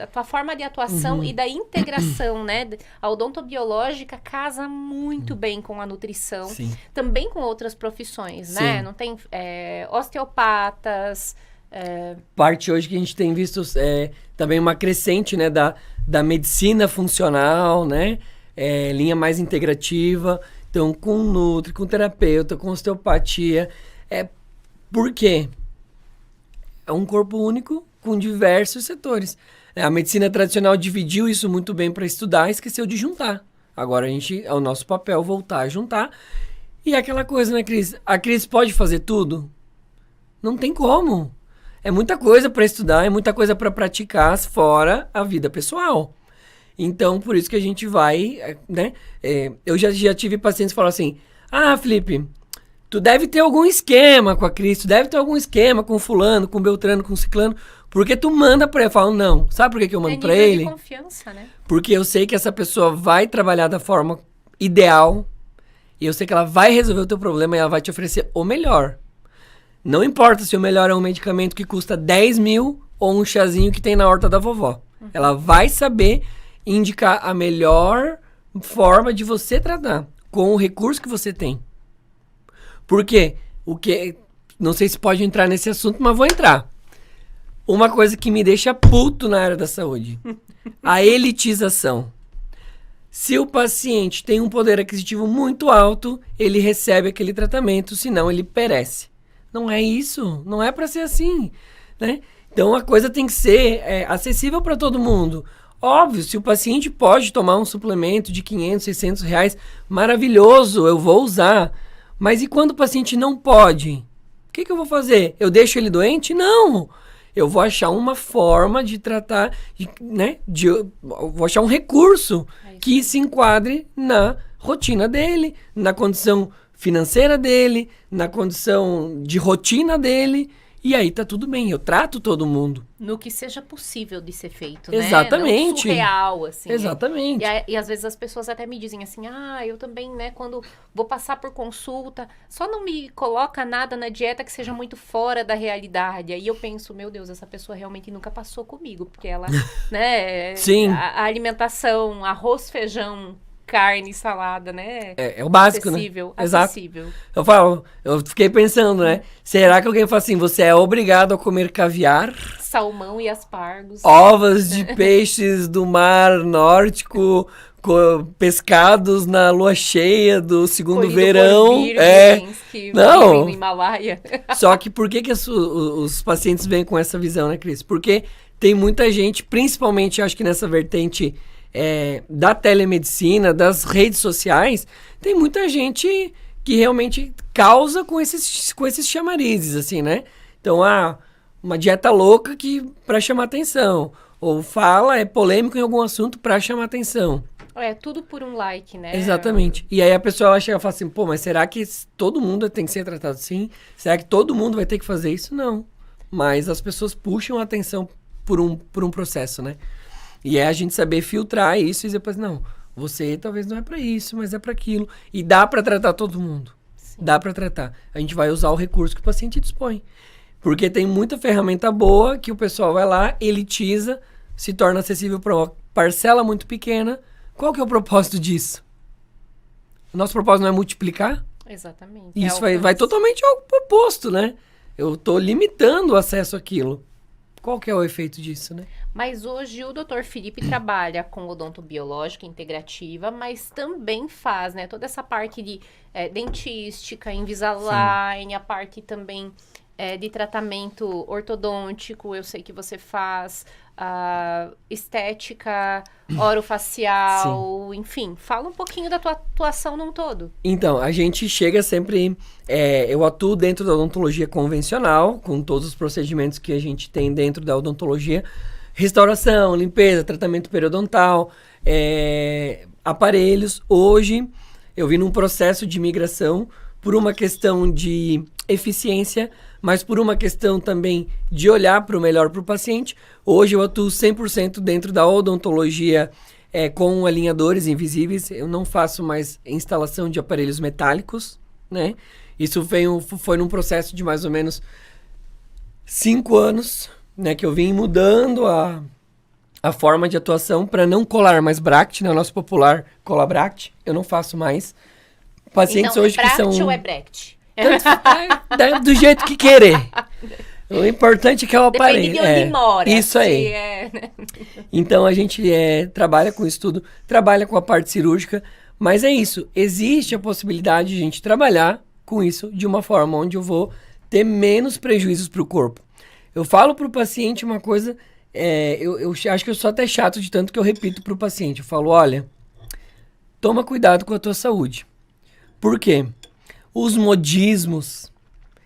tua forma de atuação e da integração, né? A odontobiológica casa muito bem com a nutrição, Sim. também com outras profissões, né? Sim. Não tem osteopatas. Parte hoje que a gente tem visto também uma crescente, né, da medicina funcional, né? Linha mais integrativa. Então, com nutri, com terapeuta, com osteopatia. Por quê? É um corpo único com diversos setores. A medicina tradicional dividiu isso muito bem para estudar e esqueceu de juntar. Agora é o nosso papel voltar a juntar. E aquela coisa, né, Cris? A Cris pode fazer tudo? Não tem como. É muita coisa para estudar, é muita coisa para praticar, fora a vida pessoal. Então, por isso que a gente vai, né? Eu já tive pacientes que falam assim: Felipe, tu deve ter algum esquema com a Cris, tu deve ter algum esquema com fulano, com beltrano, com ciclano, porque tu manda pra ele. Eu falo, não. Sabe por que eu mando pra nível ele? de confiança, né? Porque eu sei que essa pessoa vai trabalhar da forma ideal e eu sei que ela vai resolver o teu problema e ela vai te oferecer o melhor. Não importa se o melhor é um medicamento que custa 10 mil ou um chazinho que tem na horta da vovó. Ela vai saber indicar a melhor forma de você tratar com o recurso que você tem. Por quê? Não sei se pode entrar nesse assunto, mas vou entrar. Uma coisa que me deixa puto na área da saúde. A elitização. Se o paciente tem um poder aquisitivo muito alto, ele recebe aquele tratamento, senão ele perece. Não é isso. Não é para ser assim, né? Então a coisa tem que ser acessível para todo mundo. Óbvio, se o paciente pode tomar um suplemento de 500, 600 reais, maravilhoso, eu vou usar. Mas e quando o paciente não pode? O que eu vou fazer? Eu deixo ele doente? Não! Eu vou achar uma forma de tratar, né? Eu vou achar um recurso que se enquadre na rotina dele, na condição financeira dele, na condição de rotina dele. E aí tá tudo bem, eu trato todo mundo. No que seja possível de ser feito, Exatamente. né? Não surreal, assim. Exatamente. E às vezes as pessoas até me dizem assim, eu também, né, quando vou passar por consulta, só não me coloca nada na dieta que seja muito fora da realidade. Aí eu penso, meu Deus, essa pessoa realmente nunca passou comigo, porque ela, né, Sim. A alimentação, arroz, feijão, carne, salada, né? É o básico, acessível, né? acessível. Exato. Eu fiquei pensando, né? Será que alguém fala assim, você é obrigado a comer caviar? Salmão e aspargos. Ovos de peixes do mar nórdico, pescados na lua cheia do segundo Colhido verão. por virgens que Não. vivem no Himalaia. Só que por que os pacientes vêm com essa visão, né, Cris? Porque tem muita gente, principalmente acho que nessa vertente da telemedicina, das redes sociais, tem muita gente que realmente causa com esses chamarizes, assim, né? Então, uma dieta louca para chamar atenção. ou fala, é polêmico em algum assunto para chamar atenção. É, tudo por um like, né? Exatamente. E aí a pessoa ela chega e fala assim, pô, mas será que todo mundo tem que ser tratado assim? Será que todo mundo vai ter que fazer isso? Não. Mas as pessoas puxam a atenção por um processo, né? E é a gente saber filtrar isso e depois, não, você talvez não é para isso, mas é para aquilo. E dá para tratar todo mundo. Sim. Dá para tratar. A gente vai usar o recurso que o paciente dispõe. Porque tem muita ferramenta boa que o pessoal vai lá, elitiza, se torna acessível para uma parcela muito pequena. Qual que é o propósito disso? O nosso propósito não é multiplicar? Exatamente. Isso vai totalmente ao oposto, né? Eu estou limitando o acesso àquilo. Qual que é o efeito disso, né? Mas hoje o Dr. Felipe trabalha com odontobiológica integrativa, mas também faz, né, toda essa parte de dentística, Invisalign, sim, a parte também de tratamento ortodôntico, eu sei que você faz estética orofacial, sim, enfim. Fala um pouquinho da tua atuação num todo. Então, a gente chega sempre... eu atuo dentro da odontologia convencional, com todos os procedimentos que a gente tem dentro da odontologia. Restauração, limpeza, tratamento periodontal, aparelhos. Hoje, eu vim num processo de migração por uma questão de eficiência, mas por uma questão também de olhar para o melhor para o paciente. Hoje eu atuo 100% dentro da odontologia com alinhadores invisíveis. Eu não faço mais instalação de aparelhos metálicos, né? Isso foi num processo de mais ou menos 5 anos, né, que eu vim mudando a forma de atuação para não colar mais bract, né? O nosso popular cola bract, eu não faço mais. Pacientes então, hoje que são... Bract ou é Brecht? Do jeito que querer. O importante é que é o aparelho. Depende de onde mora. Isso aí. Então a gente trabalha com isso tudo, trabalha com a parte cirúrgica, mas é isso. Existe a possibilidade de a gente trabalhar com isso de uma forma onde eu vou ter menos prejuízos para o corpo. Eu falo para o paciente uma coisa, eu acho que eu sou até chato de tanto que eu repito para o paciente. Eu falo, olha, toma cuidado com a tua saúde. Por quê? Os modismos,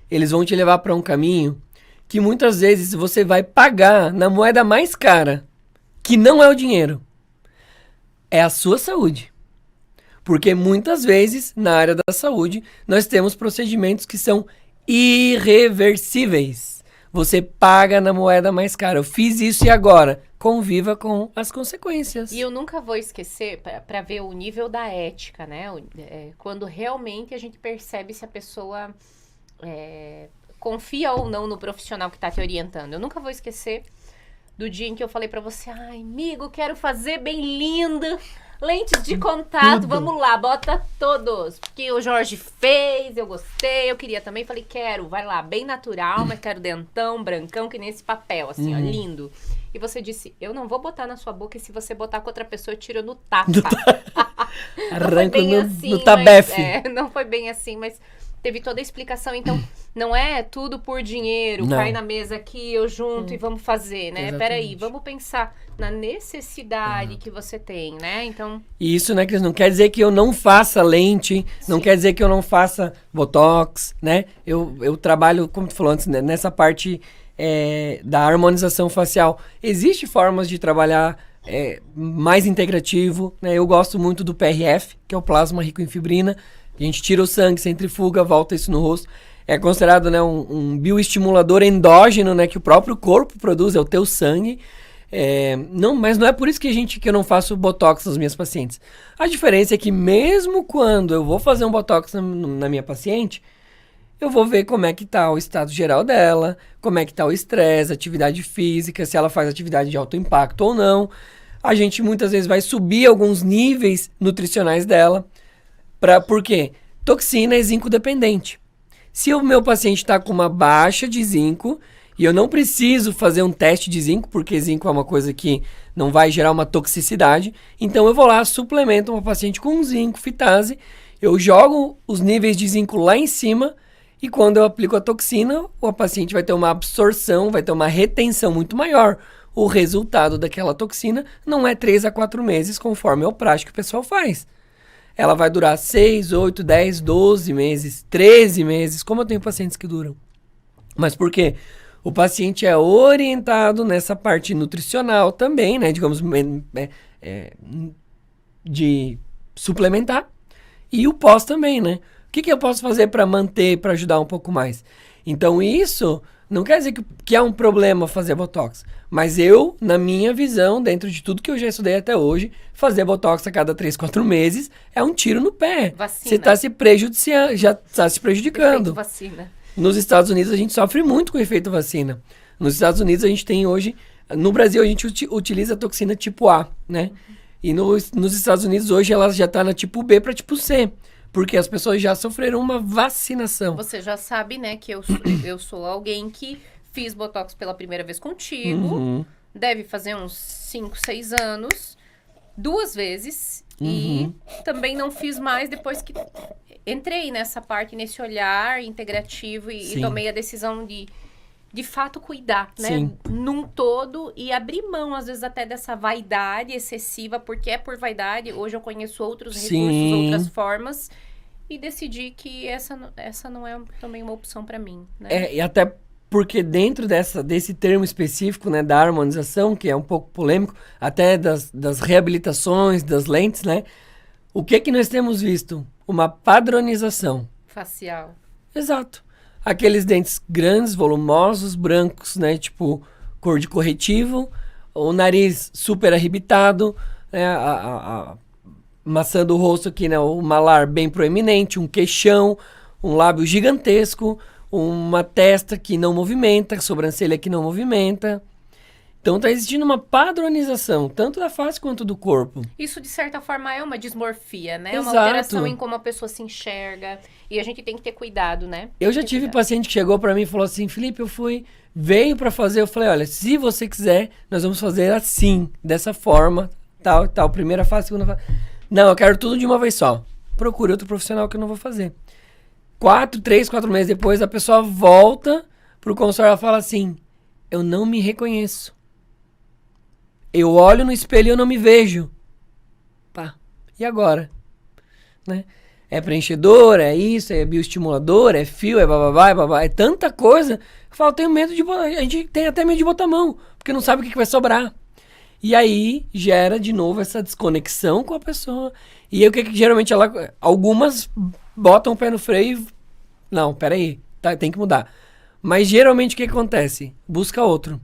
eles vão te levar para um caminho que muitas vezes você vai pagar na moeda mais cara, que não é o dinheiro, é a sua saúde. Porque muitas vezes, na área da saúde, nós temos procedimentos que são irreversíveis. Você paga na moeda mais cara. Eu fiz isso e agora conviva com as consequências. E eu nunca vou esquecer, para ver o nível da ética, né? Quando realmente a gente percebe se a pessoa confia ou não no profissional que está te orientando. Eu nunca vou esquecer do dia em que eu falei para você, ai, amigo, quero fazer bem linda, lentes de contato, tudo. Vamos lá, bota todos. Porque o Jorge fez, eu gostei, eu queria também. Falei, quero, vai lá, bem natural, mas quero dentão, brancão, que nem esse papel, assim, ó, lindo. E você disse, eu não vou botar na sua boca e se você botar com outra pessoa, eu tiro no tapa. Arranco no tabefe. Não foi bem assim, mas teve toda a explicação. Então, não é tudo por dinheiro, não. Cai na mesa aqui, eu junto e vamos fazer, né? Exatamente. Peraí, vamos pensar na necessidade que você tem, né? Então... Isso, né, Cris? Não quer dizer que eu não faça lente, sim, não quer dizer que eu não faça botox, né? Eu trabalho, como tu falou antes, né, nessa parte da harmonização facial. Existem formas de trabalhar mais integrativo, né? Eu gosto muito do PRF, que é o plasma rico em fibrina. A gente tira o sangue, centrifuga, volta isso no rosto. É considerado, né, um bioestimulador endógeno, né, que o próprio corpo produz, é o teu sangue. Mas não é por isso que eu não faço botox nas minhas pacientes. A diferença é que mesmo quando eu vou fazer um botox na minha paciente, eu vou ver como é que tá o estado geral dela, como é que tá o estresse, atividade física, se ela faz atividade de alto impacto ou não. A gente muitas vezes vai subir alguns níveis nutricionais dela. Por quê? Toxina é zinco dependente. Se o meu paciente está com uma baixa de zinco e eu não preciso fazer um teste de zinco, porque zinco é uma coisa que não vai gerar uma toxicidade, então eu vou lá, suplemento uma paciente com zinco, fitase, eu jogo os níveis de zinco lá em cima e quando eu aplico a toxina, o paciente vai ter uma absorção, vai ter uma retenção muito maior. O resultado daquela toxina não é 3 a 4 meses, conforme é o prático que o pessoal faz. Ela vai durar 6, 8, 10, 12 meses, 13 meses, como eu tenho pacientes que duram. Mas por quê? O paciente é orientado nessa parte nutricional também, né? Digamos, de suplementar. E o pós também, né? O que eu posso fazer para manter, para ajudar um pouco mais? Então, isso não quer dizer que é um problema fazer Botox. Mas eu, na minha visão, dentro de tudo que eu já estudei até hoje, fazer Botox a cada 3, 4 meses é um tiro no pé. Vacina. Você está se prejudicando, já está se prejudicando. Efeito vacina. Nos Estados Unidos, a gente sofre muito com o efeito vacina. Nos Estados Unidos, a gente tem hoje... No Brasil, a gente utiliza a toxina tipo A, né? E nos Estados Unidos, hoje, ela já está na tipo B para tipo C. Porque as pessoas já sofreram uma vacinação. Você já sabe, né, que eu sou alguém que fiz Botox pela primeira vez contigo. Deve fazer uns 5, 6 anos. 2 vezes. E também não fiz mais depois que entrei nessa parte, nesse olhar integrativo e tomei a decisão de fato cuidar, né? Sim. Num todo e abrir mão, às vezes, até dessa vaidade excessiva, porque é por vaidade. Hoje eu conheço outros recursos, outras formas, e decidi que essa não é também uma opção para mim, né? E até porque dentro desse termo específico, né, da harmonização, que é um pouco polêmico, até das reabilitações, das lentes, né? O que nós temos visto? Uma padronização. Facial. Exato. Aqueles dentes grandes, volumosos, brancos, né? Tipo, cor de corretivo. O nariz super arrebitado. Né, a maçã do rosto aqui, né? O malar bem proeminente. Um queixão. Um lábio gigantesco. Uma testa que não movimenta. Sobrancelha que não movimenta. Então tá existindo uma padronização, tanto da face quanto do corpo. Isso, de certa forma, é uma dismorfia, né? É Exato. uma alteração em como a pessoa se enxerga. E a gente tem que ter cuidado, né? Eu já tive paciente que chegou pra mim e falou assim, Felipe, veio pra fazer, eu falei, olha, se você quiser, nós vamos fazer assim, dessa forma, tal, primeira fase, segunda fase. Não, eu quero tudo de uma vez só. Procure outro profissional que eu não vou fazer. 3, 4 meses depois, a pessoa volta pro consultório e fala assim, eu não me reconheço. Eu olho no espelho e eu não me vejo. Pá, e agora? Né? É preenchedor, é isso, é bioestimulador, é fio, é bababá, é babá, é tanta coisa. Eu falo, tenho medo de botar, a gente tem até medo de botar a mão, porque não sabe o que vai sobrar. E aí gera de novo essa desconexão com a pessoa. E aí o que geralmente algumas botam o pé no freio e... Não, peraí, tem que mudar. Mas geralmente o que acontece? Busca outro.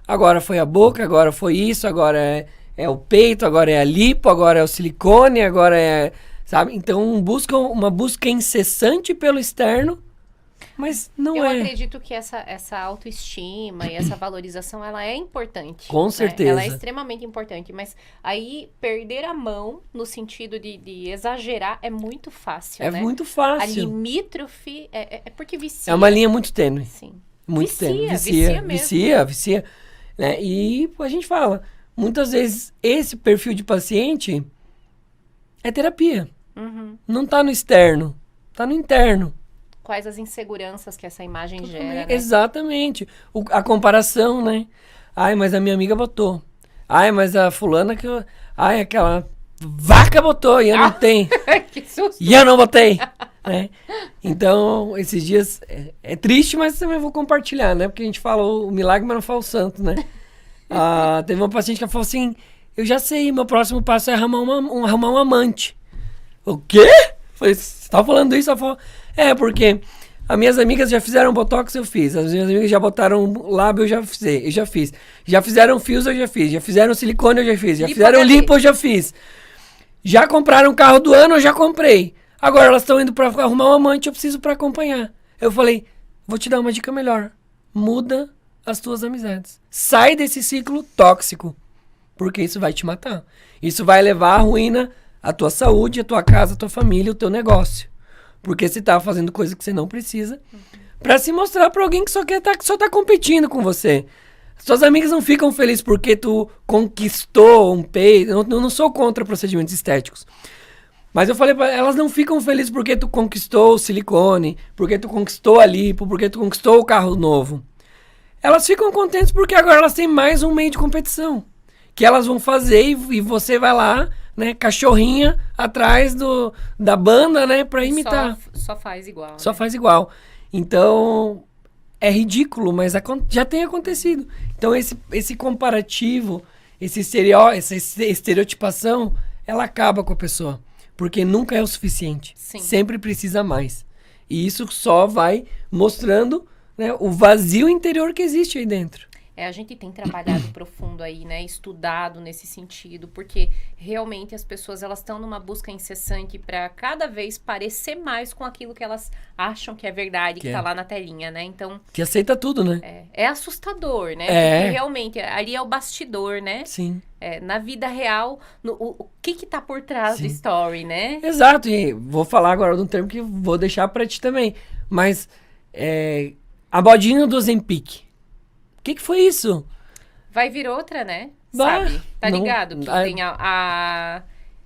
Agora foi a boca, agora foi isso, agora é o peito, agora é a lipo, agora é o silicone, agora é... Sabe? Então, uma busca incessante pelo externo, mas não Eu é. Eu acredito que essa autoestima e essa valorização, ela é importante. Com né? certeza. Ela é extremamente importante, mas aí perder a mão, no sentido de exagerar, é muito fácil, né? É muito A fácil. limítrofe é porque vicia. É uma linha muito tênue. Sim. Muito tênue. Vicia mesmo. Vicia. Né? E a gente fala, muitas vezes esse perfil de paciente é terapia. Não tá no externo, tá no interno. Quais as inseguranças que essa imagem gera, né? Exatamente. A comparação, né? Ai, mas a minha amiga botou. Ai, mas a fulana que... Ai, aquela vaca botou e eu não tenho. Que susto! E eu não botei. Né? Então, esses dias... É triste, mas também vou compartilhar, né? Porque a gente fala o milagre, mas não fala o santo, né? Teve uma paciente que falou assim... Eu já sei, meu próximo passo é arrumar um amante. O quê? Falei, você tá falando isso? Ela falou, porque as minhas amigas já fizeram botox, eu fiz. As minhas amigas já botaram lábio, eu já fiz. Já fizeram fios, eu já fiz. Já fizeram silicone, eu já fiz. Já fizeram lipo, eu já fiz. Já compraram o carro do ano, eu já comprei. Agora elas estão indo pra arrumar um amante, eu preciso pra acompanhar. Eu falei, vou te dar uma dica melhor. Muda as tuas amizades. Sai desse ciclo tóxico. Porque isso vai te matar. Isso vai levar à ruína a tua saúde, a tua casa, a tua família, o teu negócio. Porque você tá fazendo coisa que você não precisa pra se mostrar pra alguém que só tá competindo com você. Suas amigas não ficam felizes porque tu conquistou um peito. Eu não sou contra procedimentos estéticos. Mas eu falei pra elas, não ficam felizes porque tu conquistou o silicone, porque tu conquistou a lipo, porque tu conquistou o carro novo. Elas ficam contentes porque agora elas têm mais um meio de competição. Que elas vão fazer e você vai lá, né, cachorrinha atrás da banda, né, pra imitar. Só faz igual. Só faz igual. Então, é ridículo, mas já tem acontecido. Então, esse comparativo, essa estereotipação, ela acaba com a pessoa. Porque nunca é o suficiente. Sim. Sempre precisa mais. E isso só vai mostrando, né, o vazio interior que existe aí dentro. A gente tem trabalhado profundo aí, né? Estudado nesse sentido, porque realmente as pessoas, elas estão numa busca incessante para cada vez parecer mais com aquilo que elas acham que é verdade, que tá lá na telinha, né? Então... Que aceita tudo, né? É assustador, né? Porque realmente, ali é o bastidor, né? Sim. Na vida real, o que tá por trás do story, né? Exato, e vou falar agora de um termo que vou deixar pra ti também. Mas, a bodinha do Ozempic. O que foi isso? Vai vir outra, né? Bah, sabe? Tá não, ligado? Que tem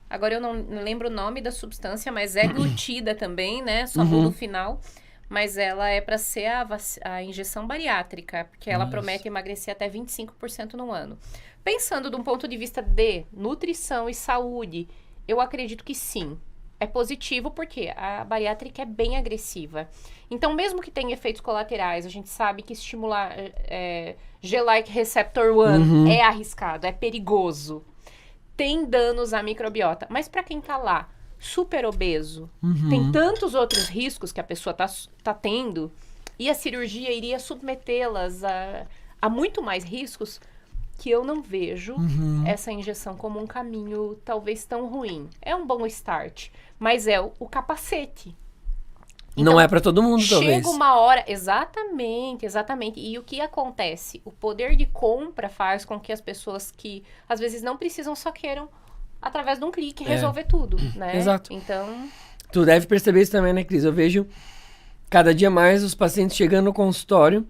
agora eu não lembro o nome da substância, mas é glutida também, né? Só muda o final. Mas ela é para ser a injeção bariátrica, porque ela promete emagrecer até 25% no ano. Pensando de um ponto de vista de nutrição e saúde, eu acredito que sim. É positivo porque a bariátrica é bem agressiva. Então, mesmo que tenha efeitos colaterais, a gente sabe que estimular G-like receptor 1 é arriscado, é perigoso. Tem danos à microbiota. Mas para quem tá lá, super obeso, tem tantos outros riscos que a pessoa tá tendo, e a cirurgia iria submetê-las a muito mais riscos, que eu não vejo essa injeção como um caminho talvez tão ruim. É um bom start, mas é o capacete. Então, não é pra todo mundo, talvez. Chega uma hora... Exatamente. E o que acontece? O poder de compra faz com que as pessoas que, às vezes, não precisam, só queiram, através de um clique, resolver tudo, né? Exato. Então... Tu deve perceber isso também, né, Cris? Eu vejo cada dia mais os pacientes chegando no consultório,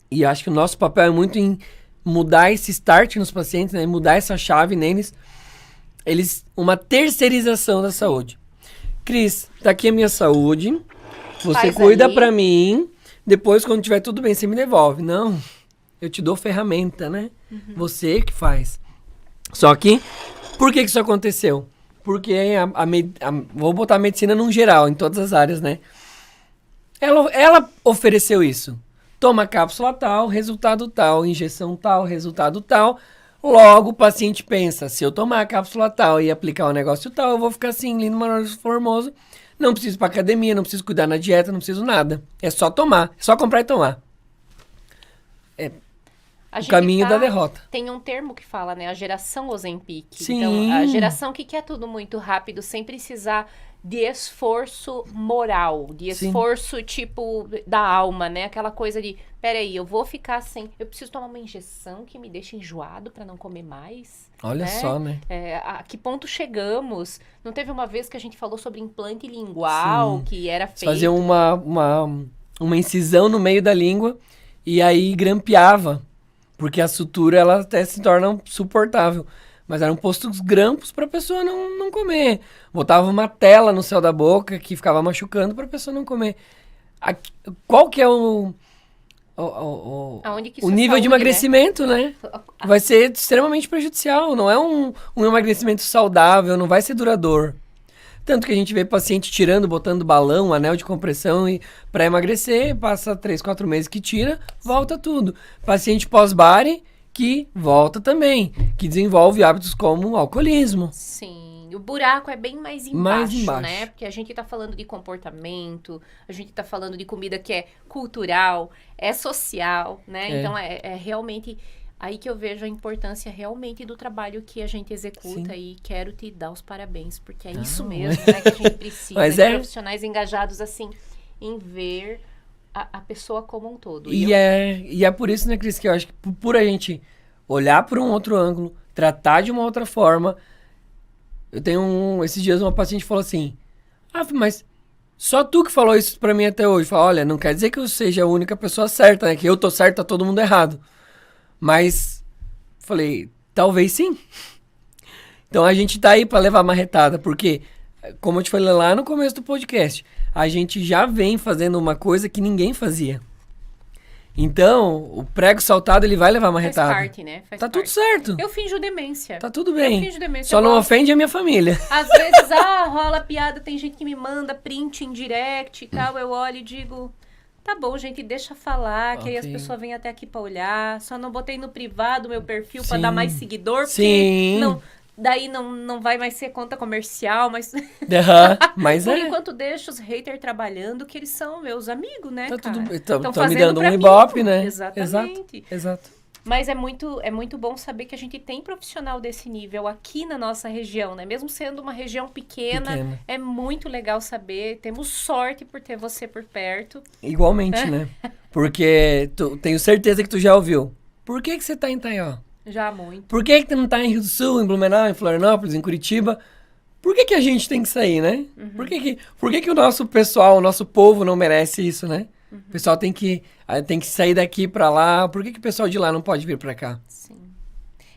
e acho que o nosso papel é muito em mudar esse start nos pacientes, né? Mudar essa chave neles. Uma terceirização da saúde. Cris, tá aqui a minha saúde. Você Faz cuida ali. pra mim. Depois, quando tiver tudo bem, você me devolve. Não, eu te dou ferramenta, né? Você que faz. Só que, por que isso aconteceu? Porque vou botar a medicina num geral, em todas as áreas, né? Ela ofereceu isso. Toma cápsula tal, resultado tal, injeção tal, resultado tal. Logo, o paciente pensa, se eu tomar a cápsula tal e aplicar o negócio tal, eu vou ficar assim, lindo, maravilhoso, formoso. Não preciso ir pra academia, não preciso cuidar na dieta, não preciso nada. É só tomar, é só comprar e tomar. O caminho da derrota. Tem um termo que fala, né? A geração Ozempic. Sim. Então, a geração que quer tudo muito rápido, sem precisar de esforço moral, de esforço, tipo, da alma, né? Aquela coisa de, peraí, eu vou ficar sem... Eu preciso tomar uma injeção que me deixe enjoado pra não comer mais? Olha só, né? A que ponto chegamos? Não teve uma vez que a gente falou sobre implante lingual, que era feito... Fazer uma incisão no meio da língua e aí grampeava. Porque a sutura, ela até se torna suportável. Mas eram postos grampos pra pessoa não comer. Botava uma tela no céu da boca que ficava machucando pra pessoa não comer. Qual que é o nível de emagrecimento, né? Vai ser extremamente prejudicial. Não é um emagrecimento saudável, não vai ser duradouro. Tanto que a gente vê paciente tirando, botando balão, anel de compressão pra emagrecer, passa 3, 4 meses que tira, volta tudo. Paciente pós-bari que volta também, que desenvolve hábitos como alcoolismo. Sim, o buraco é bem mais embaixo, né? Porque a gente tá falando de comportamento, a gente tá falando de comida que é cultural, é social, né? Então é realmente aí que eu vejo a importância realmente do trabalho que a gente executa. E quero te dar os parabéns, porque é isso mesmo, né, que a gente precisa, de profissionais engajados assim, em ver a pessoa como um todo. E é por isso, né, Cris, que eu acho que por a gente olhar por um outro ângulo, tratar de uma outra forma. Eu tenho esses dias uma paciente falou assim, mas só tu que falou isso pra mim até hoje. Fala, olha, não quer dizer que eu seja a única pessoa certa, né, que eu tô certo, tá todo mundo errado. Mas, falei, talvez sim. Então a gente tá aí pra levar marretada, porque, como eu te falei lá no começo do podcast, a gente já vem fazendo uma coisa que ninguém fazia. Então, o prego saltado, ele vai levar marretada. Faz parte, né? Tá tudo certo. Eu finjo demência. Tá tudo bem. Eu finjo demência. Só não ofende a minha família. Às vezes, rola piada, tem gente que me manda print em direct e tal, eu olho e digo... Tá bom, gente, deixa falar, que aí as Ok. pessoas vêm até aqui pra olhar. Só não botei no privado meu perfil pra Sim. dar mais seguidor, porque Sim. daí não vai mais ser conta comercial, mas Aham, mas por é. enquanto deixa os haters trabalhando, que eles são meus amigos, né, Tá cara? tudo bem. Tão Estão me fazendo dando um pra mim. ibope, né? Exatamente. Exato. Mas é muito bom saber que a gente tem profissional desse nível aqui na nossa região, né? Mesmo sendo uma região pequena. É muito legal saber. Temos sorte por ter você por perto. Igualmente, né? Porque tenho certeza que tu já ouviu. Por que você tá em Itaió? Já muito. Por que tu não tá em Rio do Sul, em Blumenau, em Florianópolis, em Curitiba? Por que a gente tem que sair, né? Por que o nosso pessoal, o nosso povo não merece isso, né? O pessoal tem que sair daqui pra lá. Por que o pessoal de lá não pode vir pra cá? Sim.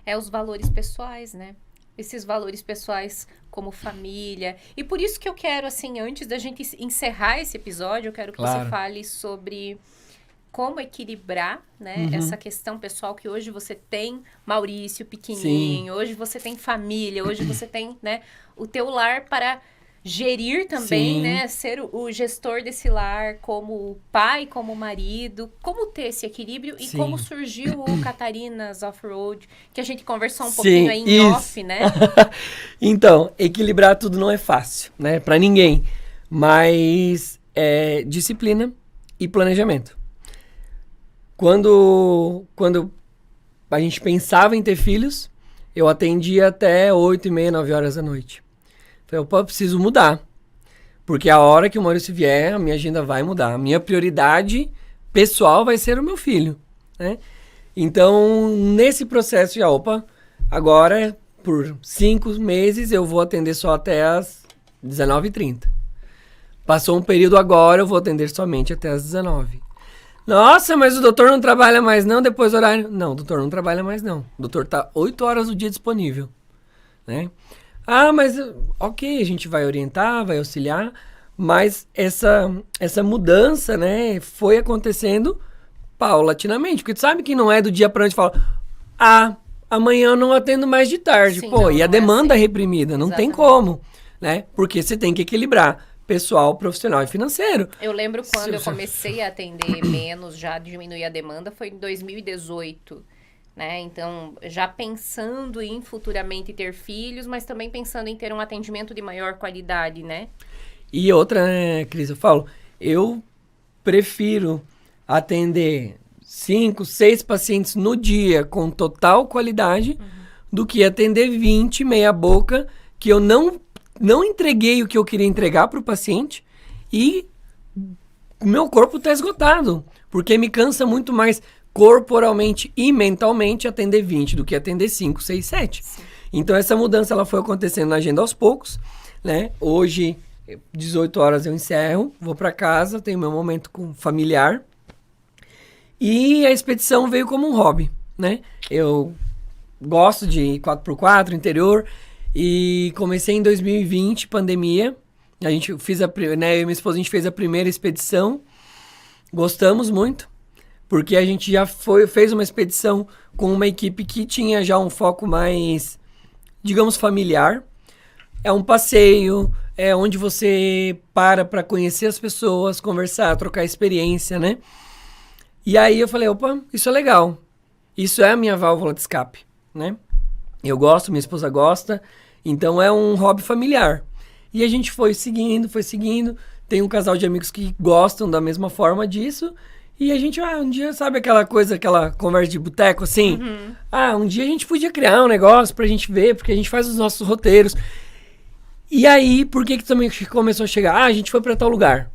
É os valores pessoais, né? Esses valores pessoais como família. E por isso que eu quero, assim, antes da gente encerrar esse episódio, eu quero que você fale sobre como equilibrar, né? Essa questão pessoal que hoje você tem Maurício pequenininho, hoje você tem família, hoje você tem, né, o teu lar para gerir também, né? Ser o gestor desse lar, como pai, como marido, como ter esse equilíbrio e como surgiu o Catarinas Off-Road, que a gente conversou um pouquinho aí em off, né? Então, equilibrar tudo não é fácil, né? Pra ninguém. Mas é disciplina e planejamento. Quando a gente pensava em ter filhos, eu atendia até 8h30, 9h da noite. Falei, eu preciso mudar. Porque a hora que o Maurício vier, a minha agenda vai mudar. A minha prioridade pessoal vai ser o meu filho, né? Então, nesse processo, agora, por 5 meses, eu vou atender só até as 19h30. Passou um período agora, eu vou atender somente até as 19h. Nossa, mas o doutor não trabalha mais não depois do horário? Não, o doutor não trabalha mais não. O doutor tá 8 horas do dia disponível, né? Ah, mas ok, a gente vai orientar, vai auxiliar, mas essa mudança, né, foi acontecendo paulatinamente, porque tu sabe que não é do dia pra noite falar, amanhã eu não atendo mais de tarde. Sim, e a demanda é assim. reprimida, não tem Exatamente. como, né? Porque você tem que equilibrar pessoal, profissional e financeiro. Eu lembro quando eu comecei a atender menos, já diminuir a demanda, foi em 2018. Né? Então, já pensando em futuramente ter filhos, mas também pensando em ter um atendimento de maior qualidade, né? E outra, né, Cris, eu prefiro atender 5, 6 pacientes no dia com total qualidade do que atender 20 meia boca que eu não entreguei o que eu queria entregar para o paciente e o meu corpo está esgotado, porque me cansa muito mais corporalmente e mentalmente atender 20 do que atender 5, 6, 7. Sim. Então essa mudança ela foi acontecendo na agenda aos poucos, né? Hoje, 18 horas eu encerro, vou para casa, tenho meu momento familiar. E a expedição veio como um hobby, né? Eu gosto de 4x4, interior, e comecei em 2020, pandemia. A gente eu e minha esposa, a gente fez a primeira expedição. Gostamos muito. Porque a gente já fez uma expedição com uma equipe que tinha já um foco mais, digamos, familiar. É um passeio, é onde você para conhecer as pessoas, conversar, trocar experiência, né? E aí eu falei, isso é legal. Isso é a minha válvula de escape, né? Eu gosto, minha esposa gosta, então é um hobby familiar. E a gente foi seguindo. Tem um casal de amigos que gostam da mesma forma disso. E a gente, um dia, sabe aquela conversa de boteco, assim? Um dia a gente podia criar um negócio pra gente ver, porque a gente faz os nossos roteiros. E aí, por que também começou a chegar? A gente foi pra tal lugar.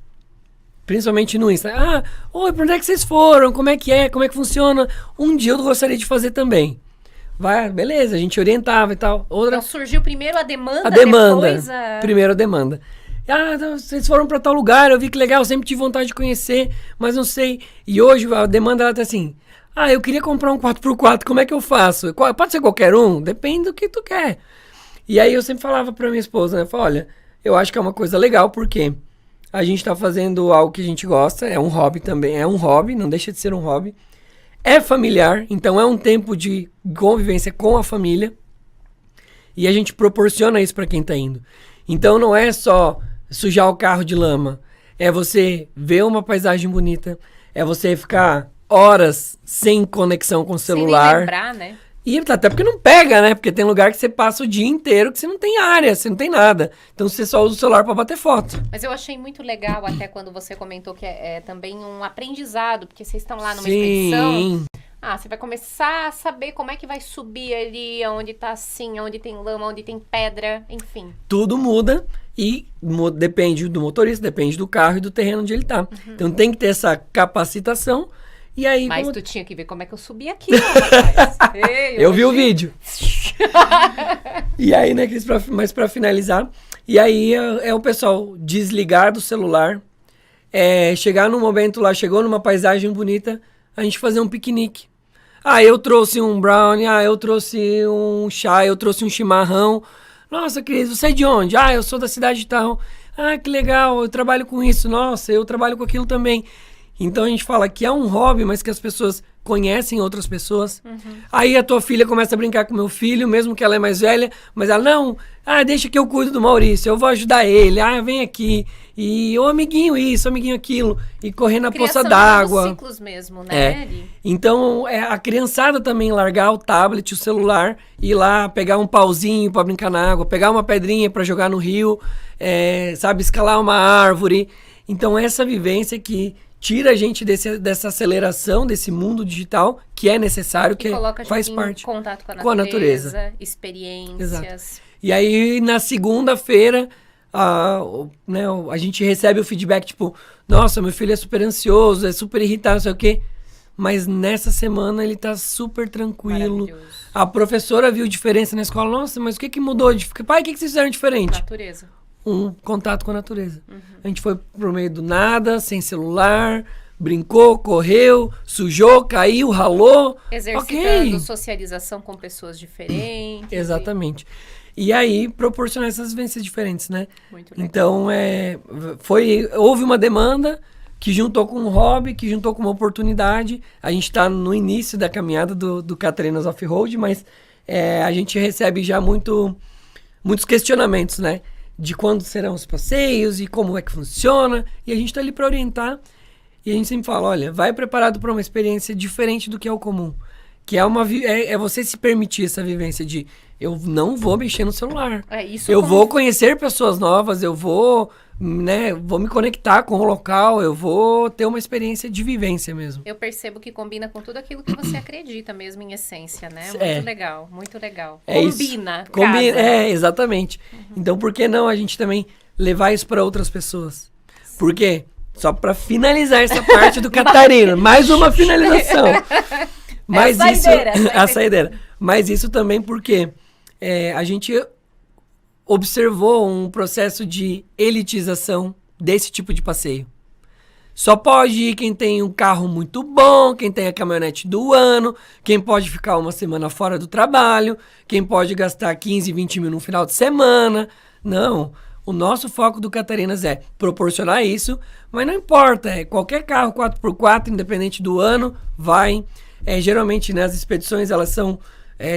Principalmente no Insta. Oi, pra onde é que vocês foram? Como é que funciona? Um dia eu gostaria de fazer também. Beleza, a gente orientava e tal. Então surgiu primeiro a demanda, depois a... Primeiro a demanda. Vocês foram pra tal lugar, eu vi que legal, eu sempre tive vontade de conhecer, mas não sei. E hoje a demanda ela tá assim, eu queria comprar um 4x4, como é que eu faço? Pode ser qualquer um? Depende do que tu quer. E aí eu sempre falava pra minha esposa, né? Olha, eu acho que é uma coisa legal, porque a gente tá fazendo algo que a gente gosta, é um hobby também, não deixa de ser um hobby. É familiar, então é um tempo de convivência com a família. E a gente proporciona isso pra quem tá indo. Então não é só sujar o carro de lama. é você ver uma paisagem bonita, é você ficar horas sem conexão com o celular. Sem nem lembrar, né? E até porque não pega, né? Porque tem lugar que você passa o dia inteiro que você não tem área, você não tem nada. Então você só usa o celular para bater foto. Mas eu achei muito legal até quando você comentou que é também um aprendizado, porque vocês estão lá numa Sim. expedição. Você vai começar a saber como é que vai subir ali, onde tá assim, onde tem lama, onde tem pedra, enfim. Tudo muda e depende do motorista, depende do carro e do terreno onde ele tá. Então tem que ter essa capacitação. E aí, Mas tu tinha que ver como é que eu subi aqui, rapaz. Ei, eu vi o vídeo. E aí, né, Cris, mas pra finalizar, e aí é o pessoal desligar do celular, chegar num momento lá, chegou numa paisagem bonita, a gente fazer um piquenique. Eu trouxe um brownie, eu trouxe um chá, eu trouxe um chimarrão. Nossa, Cris, você é de onde? Eu sou da cidade de tal. Que legal, eu trabalho com isso. Nossa, eu trabalho com aquilo também. Então a gente fala que é um hobby, mas que as pessoas conhecem outras pessoas. Aí a tua filha começa a brincar com meu filho, mesmo que ela é mais velha, mas ela, não, deixa que eu cuido do Maurício, eu vou ajudar ele, vem aqui. E o amiguinho isso, o amiguinho aquilo, e correr na poça d'água. Ciclos mesmo, né? Então, a criançada também largar o tablet, o celular, ir lá pegar um pauzinho para brincar na água, pegar uma pedrinha para jogar no rio, sabe, escalar uma árvore. Então, essa vivência que tira a gente dessa aceleração, desse mundo digital, que é necessário, que faz parte. Em contato com a natureza, experiências. Exato. E aí, na segunda-feira, a gente recebe o feedback, tipo, nossa, meu filho é super ansioso, é super irritado, não sei o quê. Mas nessa semana ele tá super tranquilo. A professora viu diferença na escola. Nossa, mas o que mudou? Pai, o que vocês fizeram diferente? Natureza. Um contato com a natureza. A gente foi pro meio do nada, sem celular, brincou, correu, sujou, caiu, ralou. Exercitando socialização com pessoas diferentes. Exatamente. E aí, proporcionar essas vivências diferentes, né? Muito legal. Então, houve uma demanda que juntou com um hobby, que juntou com uma oportunidade. A gente está no início da caminhada do Catarinas Off-Road, mas a gente recebe já muitos questionamentos, né? De quando serão os passeios e como é que funciona. E a gente está ali para orientar. E a gente sempre fala, olha, vai preparado para uma experiência diferente do que é o comum. Que é você se permitir essa vivência de eu não vou mexer no celular. Eu vou conhecer pessoas novas, eu vou me conectar com o local, eu vou ter uma experiência de vivência mesmo. Eu percebo que combina com tudo aquilo que você acredita mesmo em essência, né? Muito legal, muito legal. Combina. Exatamente. Então, por que não a gente também levar isso para outras pessoas? Por quê? Só para finalizar essa parte do Catarina, mais uma finalização. Mas a saideira. Mas isso também porque a gente observou um processo de elitização desse tipo de passeio. Só pode ir quem tem um carro muito bom, quem tem a caminhonete do ano, quem pode ficar uma semana fora do trabalho, quem pode gastar 15, 20 mil no final de semana. Não, o nosso foco do Catarinas é proporcionar isso, mas não importa, qualquer carro 4x4, independente do ano, vai. Geralmente, né, as expedições, elas são,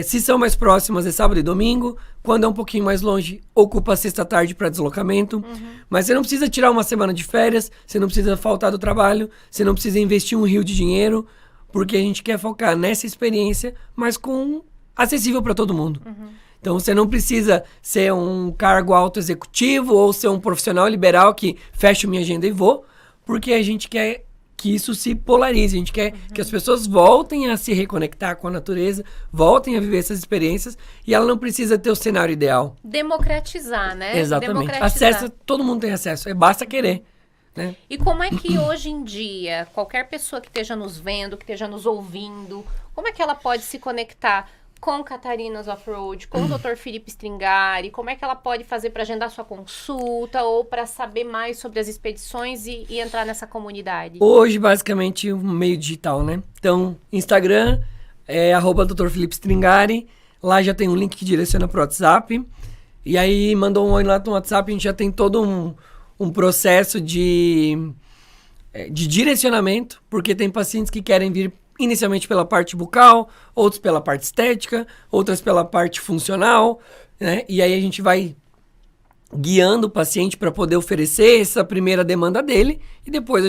se são mais próximas, é sábado e domingo. Quando é um pouquinho mais longe, ocupa a sexta-tarde para deslocamento. Mas você não precisa tirar uma semana de férias, você não precisa faltar do trabalho, você não precisa investir um rio de dinheiro, porque a gente quer focar nessa experiência, mas acessível para todo mundo. Então, você não precisa ser um cargo alto executivo ou ser um profissional liberal que fecha minha agenda e vou, porque a gente quer que isso se polarize, a gente quer que as pessoas voltem a se reconectar com a natureza, voltem a viver essas experiências, e ela não precisa ter o cenário ideal. Democratizar, né? Exatamente. Acesso, todo mundo tem acesso, basta querer. Né? E como é que hoje em dia, qualquer pessoa que esteja nos vendo, que esteja nos ouvindo, como é que ela pode se conectar com Catarinas Off-Road, com o Dr. Felipe Stringari? Como é que ela pode fazer para agendar sua consulta ou para saber mais sobre as expedições e entrar nessa comunidade? Hoje, basicamente, um meio digital, né? Então, Instagram é @Dr. Felipe Stringari. Lá já tem um link que direciona para o WhatsApp. E aí, mandou um oi lá no WhatsApp, a gente já tem todo um processo de direcionamento, porque tem pacientes que querem vir inicialmente pela parte bucal, outros pela parte estética, outras pela parte funcional, né? E aí a gente vai guiando o paciente para poder oferecer essa primeira demanda dele e depois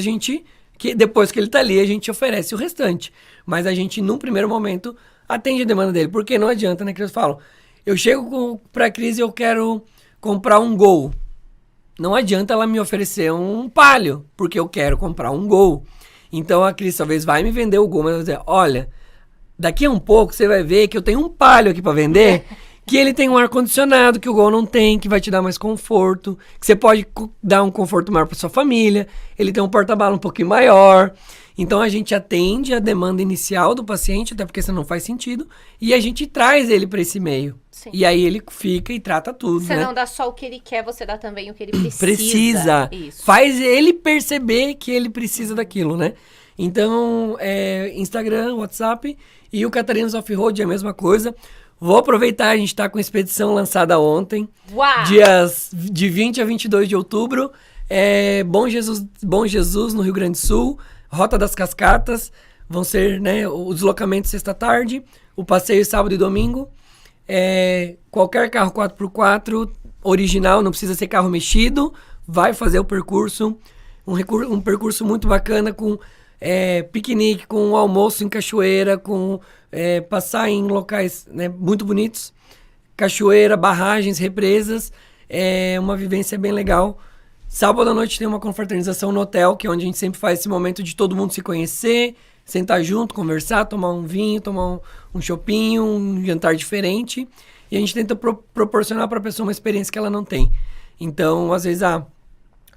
depois que ele está ali, a gente oferece o restante. Mas a gente, num primeiro momento, atende a demanda dele, porque não adianta, né, que eles falam, eu chego para a Cris e eu quero comprar um Gol. Não adianta ela me oferecer um Palio, porque eu quero comprar um Gol. Então a Cris talvez vai me vender o Gol, mas vai dizer, olha, daqui a um pouco você vai ver que eu tenho um Palio aqui para vender, que ele tem um ar-condicionado que o Gol não tem, que vai te dar mais conforto, que você pode dar um conforto maior para sua família, ele tem um porta-mala um pouquinho maior. Então a gente atende a demanda inicial do paciente, até porque isso não faz sentido, e a gente traz ele para esse meio. Sim. E aí ele fica e trata tudo, Você né? não dá só o que ele quer, você dá também o que ele precisa. Precisa. Isso. Faz ele perceber que ele precisa daquilo, né? Então, Instagram, WhatsApp e o Catarinas Off-Road é a mesma coisa. Vou aproveitar, a gente está com a expedição lançada ontem. Uau! Dias de 20 a 22 de outubro. Bom Jesus, no Rio Grande do Sul. Rota das Cascatas. Vão ser, né, o deslocamento sexta-tarde. O passeio sábado e domingo. Qualquer carro 4x4 original, não precisa ser carro mexido. Vai fazer o percurso. Um percurso muito bacana com piquenique, com almoço em cachoeira, com passar em locais, né, muito bonitos. Cachoeira, barragens, represas. É uma vivência bem legal. Sábado à noite tem uma confraternização no hotel, que é onde a gente sempre faz esse momento de todo mundo se conhecer, sentar junto, conversar, tomar um vinho, tomar um chopinho, um jantar diferente. E a gente tenta proporcionar para a pessoa uma experiência que ela não tem. Então, às vezes a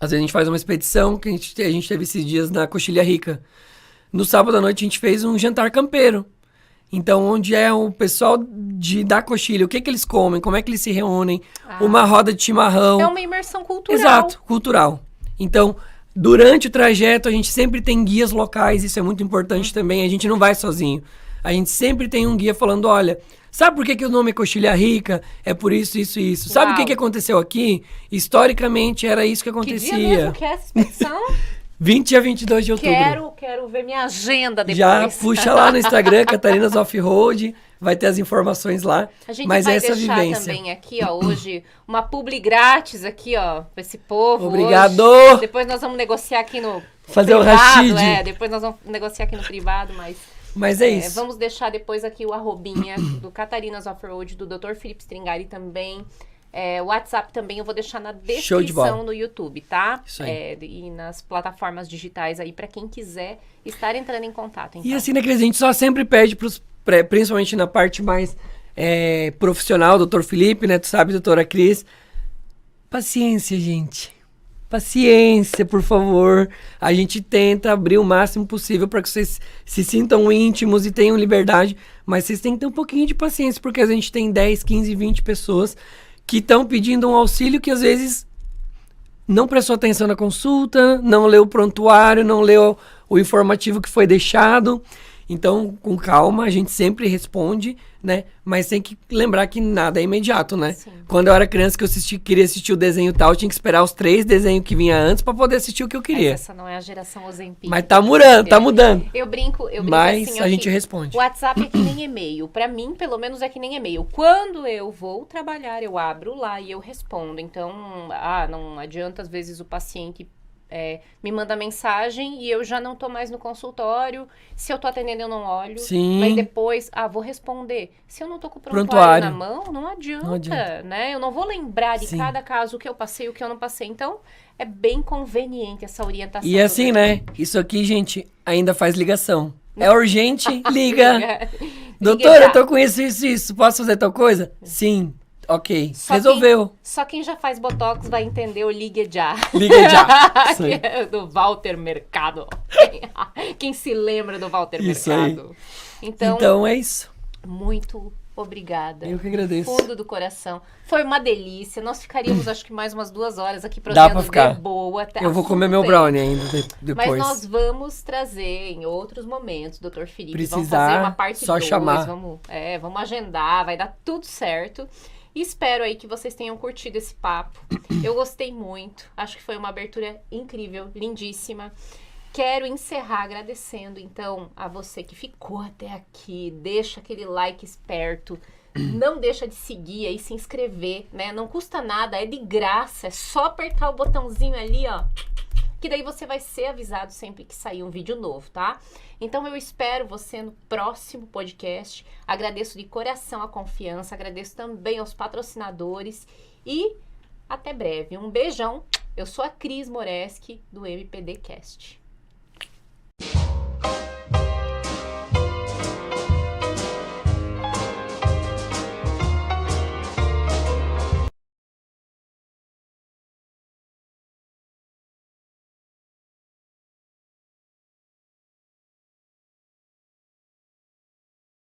gente faz uma expedição, que a gente teve esses dias na Coxilha Rica. No sábado à noite a gente fez um jantar campeiro. Então, onde é o pessoal da Coxilha, o que eles comem, como é que eles se reúnem, uma roda de chimarrão. É uma imersão cultural. Exato, cultural. Então, durante o trajeto, a gente sempre tem guias locais, isso é muito importante também, a gente não vai sozinho. A gente sempre tem um guia falando, olha, sabe por que o nome é Coxilha Rica? É por isso, isso e isso. Sabe o que aconteceu aqui? Historicamente, era isso que acontecia. Que dia mesmo que é essa expedição? 20 a 22 de outubro. Quero ver minha agenda depois. Já puxa lá no Instagram, Catarinas Off-Road, vai ter as informações lá. A gente mas vai essa deixar vivência. também aqui, ó, hoje, uma publi grátis aqui, ó, pra esse povo. Obrigado! Hoje. Depois nós vamos negociar aqui no fazer privado. o Rashid. Depois nós vamos negociar aqui no privado, mas é isso. Vamos deixar depois aqui o arrobinha do Catarinas Off-Road, do Dr. Felipe Stringari também. O WhatsApp também eu vou deixar na descrição no YouTube, tá? Isso aí. E nas plataformas digitais aí, pra quem quiser estar entrando em contato. Então. E assim, né, Cris, a gente só sempre pede principalmente na parte mais profissional, doutor Felipe, né? Tu sabe, doutora Cris. Paciência, gente. Paciência, por favor. A gente tenta abrir o máximo possível para que vocês se sintam íntimos e tenham liberdade, mas vocês têm que ter um pouquinho de paciência, porque a gente tem 10, 15, 20 pessoas que estão pedindo um auxílio que às vezes não prestou atenção na consulta, não leu o prontuário, não leu o informativo que foi deixado. Então, com calma, a gente sempre responde, né? Mas tem que lembrar que nada é imediato, né? Sim. Quando eu era criança que eu queria assistir o desenho tal, eu tinha que esperar os 3 desenhos que vinha antes para poder assistir o que eu queria. Essa não é a geração Ozempic. Mas tá mudando. Eu brinco Mas assim, a gente responde. O WhatsApp é que nem e-mail. Pra mim, pelo menos, é que nem e-mail. Quando eu vou trabalhar, eu abro lá e eu respondo. Então, não adianta, às vezes, o paciente me manda mensagem e eu já não tô mais no consultório. Se eu tô atendendo, eu não olho. Sim. Mas depois, vou responder. Se eu não tô com o prontuário na mão, não adianta, né? Eu não vou lembrar de cada caso o que eu passei e o que eu não passei. Então, é bem conveniente essa orientação. E assim, né? Isso aqui, gente, ainda faz ligação. É urgente? Liga. Doutora, eu tô com isso. Posso fazer tal coisa? Sim. Ok, resolveu. Só quem já faz Botox vai entender o Ligue Já. Ligue Já. Do Walter Mercado. Quem se lembra do Walter isso Mercado? Aí. Então é isso. Muito obrigada. Eu que agradeço. Fundo do coração. Foi uma delícia. Nós ficaríamos, acho que mais umas 2 horas aqui produzindo de boa. Eu vou comer meu brownie ainda depois. Mas nós vamos trazer em outros momentos, Dr. Felipe. Precisar, vamos fazer uma parte só 2. chamar. Vamos agendar, vai dar tudo certo. E espero aí que vocês tenham curtido esse papo. Eu gostei muito. Acho que foi uma abertura incrível, lindíssima. Quero encerrar agradecendo, então, a você que ficou até aqui. Deixa aquele like esperto. Não deixa de seguir aí, se inscrever, né? Não custa nada, é de graça, é só apertar o botãozinho ali, ó, que daí você vai ser avisado sempre que sair um vídeo novo, tá? Então eu espero você no próximo podcast. Agradeço de coração a confiança, agradeço também aos patrocinadores e até breve. Um beijão. Eu sou a Cris Moreski do MPD Cast.